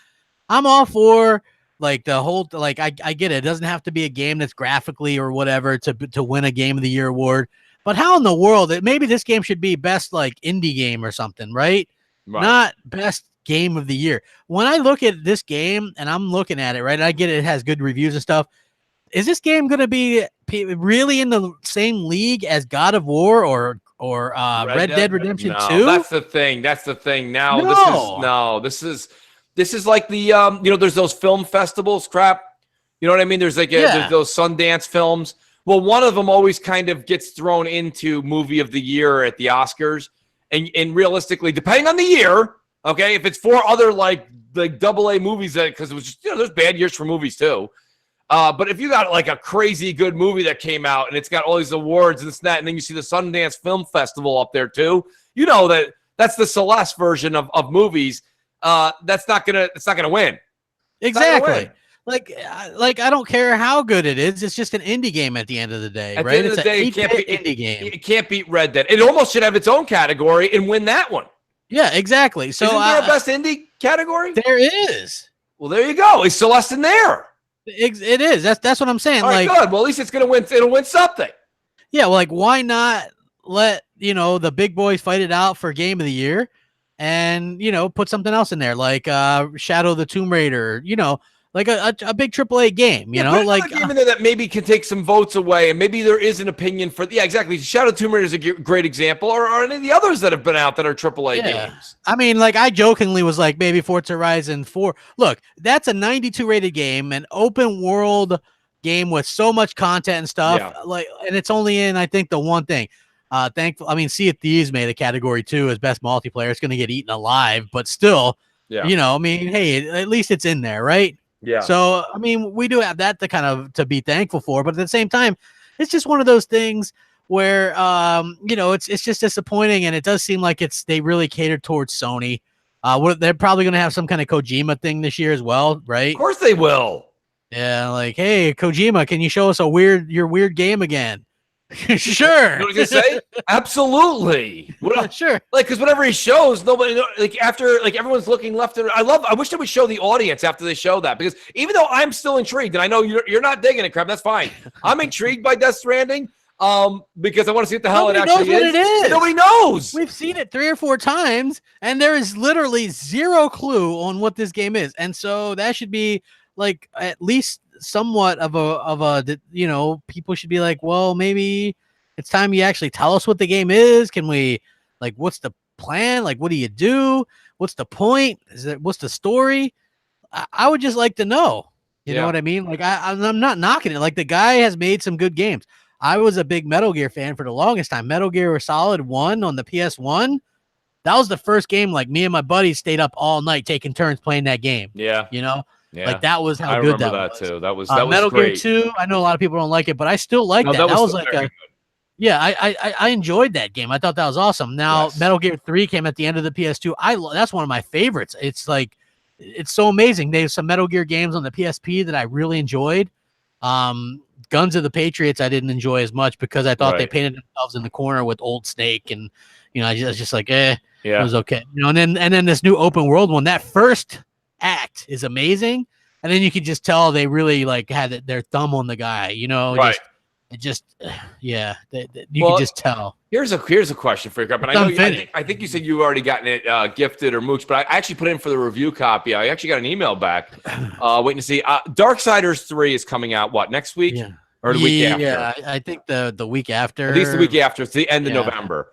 I'm all for like the whole, like, I get it. It doesn't have to be a game that's graphically or whatever to win a Game of the Year award. But how in the world, maybe this game should be best like indie game or something, right? Not best game of the year. When I look at this game and I'm looking at it, right, I get it has good reviews and stuff. Is this game going to be really in the same league as God of War or Red Dead Redemption 2? That's the thing. Now, this is like the there's those film festivals crap. You know what I mean? There's like there's those Sundance films. Well, one of them always kind of gets thrown into movie of the year at the Oscars, and realistically, depending on the year, okay, if it's 4 other like AA movies, because it was just there's bad years for movies too. But if you got like a crazy good movie that came out and it's got all these awards and this and that, and then you see the Sundance Film Festival up there too, that's the Celeste version of movies. It's not gonna win. Exactly. Like I don't care how good it is. It's just an indie game at the end of the day, right? At the end of the day, it can't be indie game. It can't beat Red Dead. It almost should have its own category and win that one. Yeah, exactly. So isn't there a best indie category? There is. Well, there you go. Is Celeste in there? It is. That's what I'm saying. All right, good. Well, at least it's gonna win. It'll win something. Yeah. Well, like, why not let the big boys fight it out for Game of the Year, and put something else in there like Shadow of the Tomb Raider. Like a big AAA game. Like a game in there that maybe can take some votes away, and maybe there is an opinion for. Yeah, exactly. Shadow of the Tomb Raider is a great example, or any of the others that have been out that are AAA games. I mean, like I jokingly was like maybe Forza Horizon 4. Look, that's a 92 rated game, an open world game with so much content and stuff. Yeah. And it's only in I think the one thing. Sea of Thieves made a category 2 as best multiplayer. It's going to get eaten alive, but still, hey, at least it's in there, right? Yeah. So, we do have that to be thankful for, but at the same time, it's just one of those things where, it's just disappointing, and it does seem like they really catered towards Sony. They're probably going to have some kind of Kojima thing this year as well, right? Of course they will. Yeah, like, hey, Kojima, can you show us your weird game again? Sure. You know what I was gonna say? Absolutely. Sure. Like, because whenever he shows, nobody after everyone's looking left and right. I wish they would show the audience after they show that, because even though I'm still intrigued, and I know you're not digging it, Crap, that's fine. I'm intrigued by Death Stranding, because I want to see what the hell it actually is. Nobody knows. We've seen it 3 or 4 times, and there is literally zero clue on what this game is, and so that should be like at least somewhat of a people should be like, well, maybe it's time you actually tell us what the game is. Can we, like, what's the plan? Like, what do you do? What's the point? What's the story? I would just like to know. You know what I mean? Like, I'm not knocking it. Like, the guy has made some good games. I was a big Metal Gear fan for the longest time. Metal Gear Solid 1 on the PS1. That was the first game, like, me and my buddies stayed up all night taking turns playing that game. Yeah. Yeah. Like, that was how good that was. Too. That was Metal great. Gear 2. I know a lot of people don't like it, but I still like that. That was like I enjoyed that game. I thought that was awesome. Now, Metal Gear 3 came at the end of the PS2. That's one of my favorites. It's like, it's so amazing. There's some Metal Gear games on the PSP that I really enjoyed. Guns of the Patriots I didn't enjoy as much because I thought they painted themselves in the corner with Old Snake, and I was just like, it was okay. And then this new open world one, that first act is amazing, and then you could just tell they really like had their thumb on the guy, you could just tell. Here's a question for you, Crap. And I think you said you already gotten it gifted or mooched, but I actually put in for the review copy. I actually got an email back waiting to see. Darksiders 3 is coming out, next week? Yeah. Or the week after? Yeah, I think the week after. At least the week after. It's the end of November.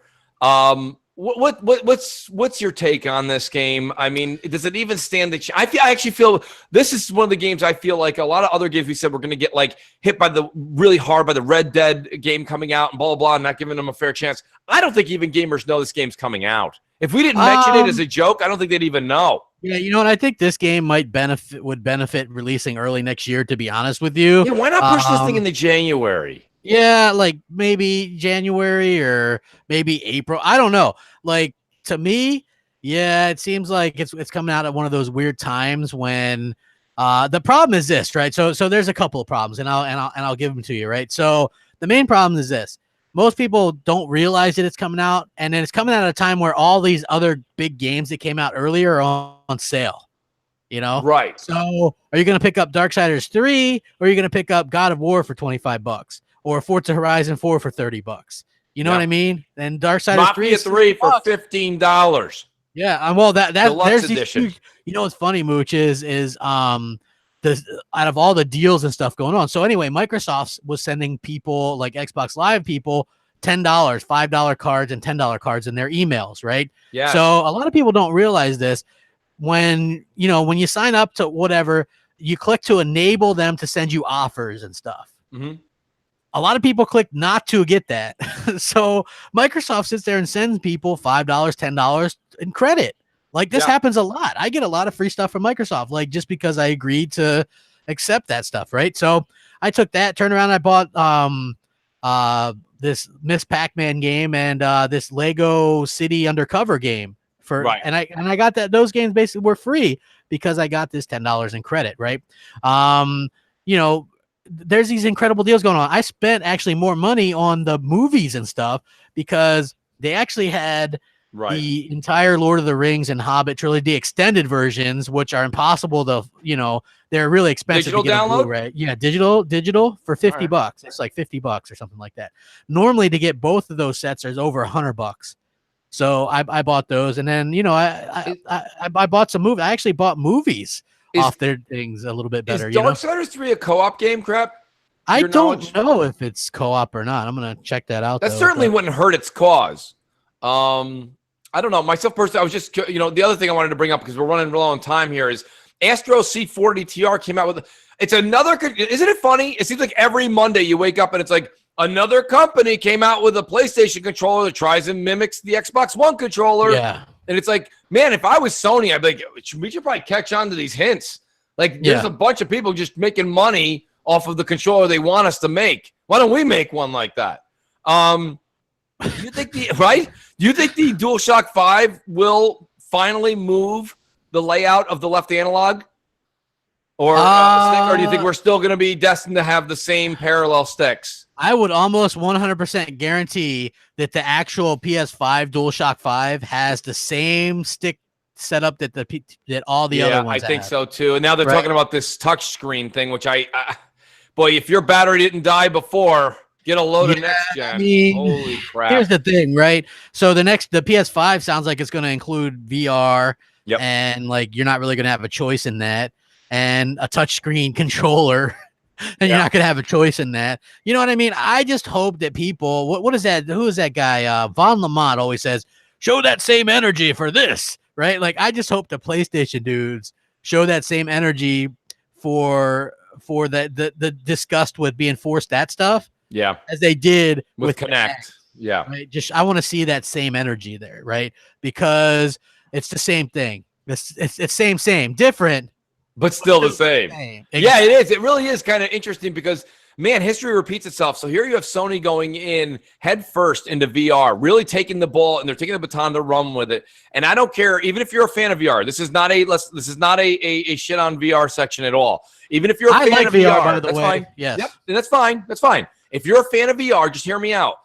What's your take on this game? I mean, does it even stand the chance? I actually feel this is one of the games I feel like a lot of other games we said we're going to get like hit by really hard by the Red Dead game coming out and blah, blah, blah, and not giving them a fair chance. I don't think even gamers know this game's coming out. If we didn't mention it as a joke, I don't think they'd even know. Yeah, you know what? I think this game would benefit releasing early next year, to be honest with you. Yeah, why not push this thing into January? Yeah, like maybe January or maybe April. I don't know. Like, to me, it seems like it's coming out at one of those weird times when the problem is this, right? So there's a couple of problems, and I'll give them to you, right? So the main problem is this. Most people don't realize that it's coming out, and then it's coming out at a time where all these other big games that came out earlier are on sale. Right. So are you going to pick up Darksiders 3, or are you going to pick up God of War for $25 or Forza Horizon 4 for $30? You know what I mean? And Darksiders 3 for $15. Yeah, well, there's edition. Huge, what's funny, Mooch, is out of all the deals and stuff going on. So anyway, Microsoft was sending people like Xbox Live people $10, $5 cards and $10 cards in their emails, right? Yeah. So a lot of people don't realize this. When you sign up to whatever, you click to enable them to send you offers and stuff. Mm-hmm. A lot of people click not to get that. So Microsoft sits there and sends people $5, $10 in credit. Like this happens a lot. I get a lot of free stuff from Microsoft, like just because I agreed to accept that stuff, right? So I took that, turned around, I bought this Miss Pac-Man game and this Lego City Undercover game and I got that. Those games basically were free because I got this $10 in credit, right? There's these incredible deals going on. I spent actually more money on the movies and stuff because they actually had the entire Lord of the Rings and Hobbit trilogy, the extended versions, which are impossible to, they're really expensive digital to get download? a Blu-ray. Yeah, digital for $50. It's like $50 or something like that. Normally to get both of those sets is over $100. So I bought those, and then I bought some movies. I actually bought movies off their things a little bit better. Is Darksiders 3 a co-op game, Crap? I don't know if it's co-op or not. I'm gonna check that out. That certainly wouldn't hurt its cause. I don't know. Myself personally, I was just the other thing I wanted to bring up because we're running low on time here is Astro C40 TR came out with it's another. Isn't it funny? It seems like every Monday you wake up and it's like another company came out with a PlayStation controller that tries and mimics the Xbox One controller. Yeah. And it's like, man, if I was Sony, I'd be like, we should probably catch on to these hints. Like, there's a bunch of people just making money off of the controller they want us to make. Why don't we make one like that? You think Do you think the DualShock 5 will finally move the layout of the left analog? Or stick, or do you think we're still going to be destined to have the same parallel sticks? I would almost 100% guarantee that the actual PS5 DualShock 5 has the same stick setup that that all the other ones I think so too. And now they're talking about this touch screen thing, which boy, if your battery didn't die before, get a load of next gen. I mean, holy crap. Here's the thing, right? So the PS5 sounds like it's going to include VR and like you're not really going to have a choice in that, and a touchscreen controller. And you're not going to have a choice in that. You know what I mean? I just hope that people, what is that? Who is that guy? Von Lamont always says, show that same energy for this, right? Like, I just hope the PlayStation dudes show that same energy for the disgust with being forced that stuff. Yeah. As they did with Connect. Yeah. Right? I want to see that same energy there, right? Because it's the same thing. It's same, different. But still the same. Exactly. Yeah, it is. It really is kind of interesting because man, history repeats itself. So here you have Sony going in head first into VR, really taking the ball, and they're taking the baton to run with it. And I don't care, even if you're a fan of VR, this is not a shit on VR section at all. Even if you're a fan of VR, by the way. Fine. Yes. Yep, and that's fine. That's fine. If you're a fan of VR, just hear me out.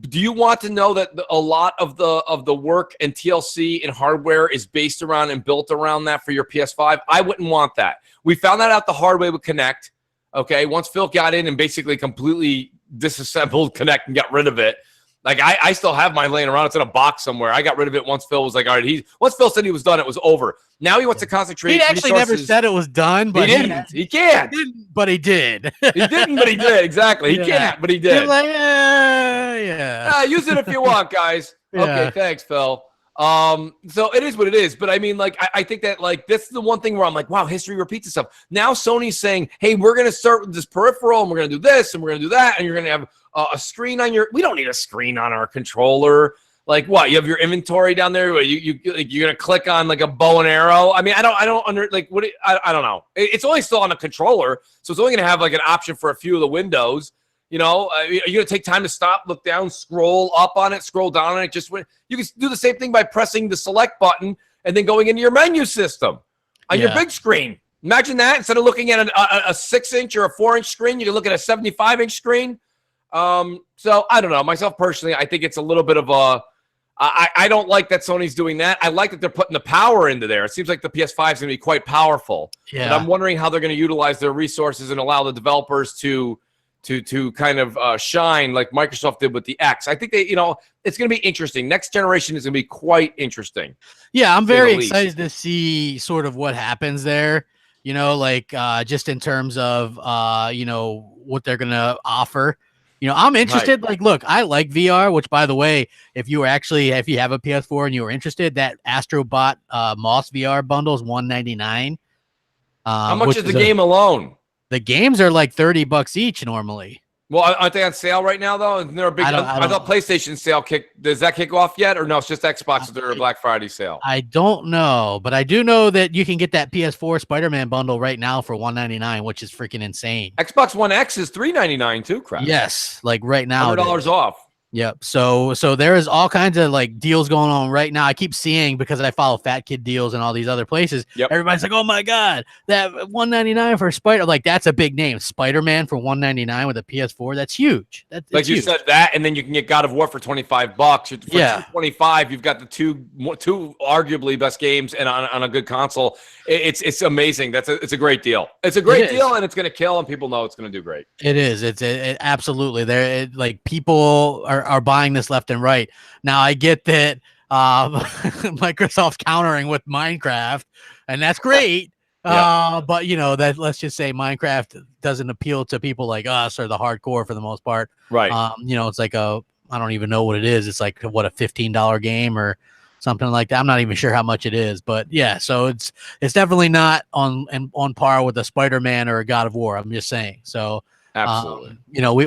Do you want to know that a lot of the work and TLC and hardware is based around and built around that for your PS5? I wouldn't want that. We found that out the hard way with Kinect. Okay, once Phil got in and basically completely disassembled Kinect and got rid of it. Like I still have mine laying around. It's in a box somewhere. I got rid of it once Phil was like, all right, once Phil said he was done, it was over. Now he wants to concentrate. He actually never said it was done, but he didn't. He can't. He didn't, but he did. He didn't, but he did. Exactly. He can't, but he did. Like, yeah. Use it if you want, guys. Yeah. Okay, thanks, Phil. So it is what it is, but I mean, like, I think that, like, this is the one thing where I'm like, wow, history repeats itself. Now Sony's saying, hey, we're going to start with this peripheral, and we're going to do this, and we're going to do that, and you're going to have a screen on we don't need a screen on our controller. Like, what? You have your inventory down there. You're going to click on like a bow and arrow. I mean, I don't know. It's only still on a controller, so it's only going to have like an option for a few of the windows. You know, are you going to take time to stop, look down, scroll up on it, scroll down on it? You can do the same thing by pressing the select button and then going into your menu system on your big screen. Imagine that. Instead of looking at a 6-inch or a 4-inch screen, you can look at a 75-inch screen. So I don't know. Myself personally, I think it's a little bit of a. I don't like that Sony's doing that. I like that they're putting the power into there. It seems like the PS5 is going to be quite powerful. Yeah. And I'm wondering how they're going to utilize their resources and allow the developers to kind of shine like Microsoft did with the X. I think it's going to be interesting. Next generation is going to be quite interesting. Yeah, I'm very excited to see sort of what happens there. Like just in terms of what they're going to offer. I'm interested. Right. Like, look, I like VR, which, by the way, if you have a PS4 and you were interested, that Astrobot Moss VR bundle is $199. How much is the game alone? The games are like $30 each normally. Well, aren't they on sale right now, though? Isn't there a big? I thought PlayStation sale does that kick off yet, or no? It's just Xbox with their Black Friday sale. I don't know, but I do know that you can get that PS4 Spider-Man bundle right now for $199, which is freaking insane. Xbox One X is $399 too. Crap. Yes, like right now, $100 off. Yep. So there is all kinds of like deals going on right now. I keep seeing, because I follow Fat Kid Deals and all these other places. Yep. Everybody's like, "Oh my god, that $199 for Spider!" Like, that's a big name. Spider-Man for $199 with a PS4. That's huge. That's like you said that, and then you can get God of War for $25. For $225, you've got the two arguably best games, and on a good console. It's amazing. It's a great deal. It's a great deal, and it's going to kill, and people know it's going to do great. It is. It absolutely. Like people are buying this left and right. Now I get that Microsoft's countering with Minecraft, and that's great. But that, let's just say Minecraft doesn't appeal to people like us or the hardcore for the most part. Right. It's like I don't even know what it is. It's like a $15 game or something like that. I'm not even sure how much it is, but yeah. So it's definitely not on par with a Spider-Man or a God of War. I'm just saying. So. Absolutely.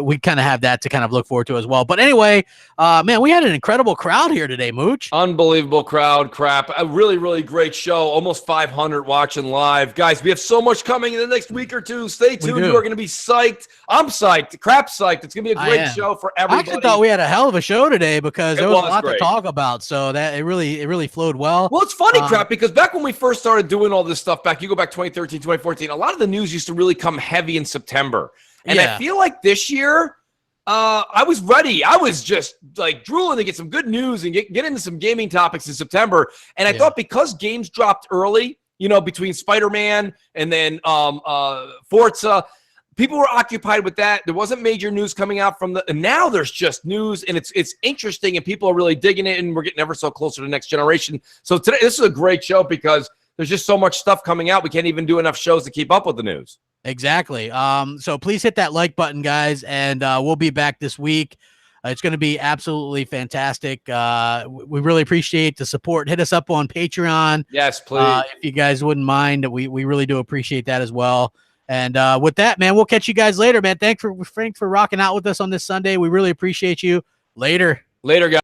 We kind of have that to kind of look forward to as well. But anyway, man, we had an incredible crowd here today, Mooch. Unbelievable crowd, crap. A really, really great show. Almost 500 watching live. Guys, we have so much coming in the next week or two. Stay tuned. You are going to be psyched. I'm psyched. Crap psyched. It's going to be a great show for everybody. I actually thought we had a hell of a show today because there was a lot to talk about. So that it really flowed well. Well, it's funny, crap, because back when we first started doing all this stuff you go back 2013, 2014, a lot of the news used to really come heavy in September. And I feel like this year, I was ready. I was just like drooling to get some good news and get into some gaming topics in September. And I thought because games dropped early, between Spider-Man and then Forza, people were occupied with that. There wasn't major news coming out and now there's just news, and it's interesting, and people are really digging it, and we're getting ever so closer to the next generation. So today, this is a great show because there's just so much stuff coming out. We can't even do enough shows to keep up with the news. Exactly. So please hit that like button, guys, and we'll be back this week. It's going to be absolutely fantastic. We really appreciate the support. Hit us up on Patreon. Yes, please. If you guys wouldn't mind, we really do appreciate that as well. And with that, man, we'll catch you guys later, man. Thanks for rocking out with us on this Sunday. We really appreciate you. Later. Later, guys.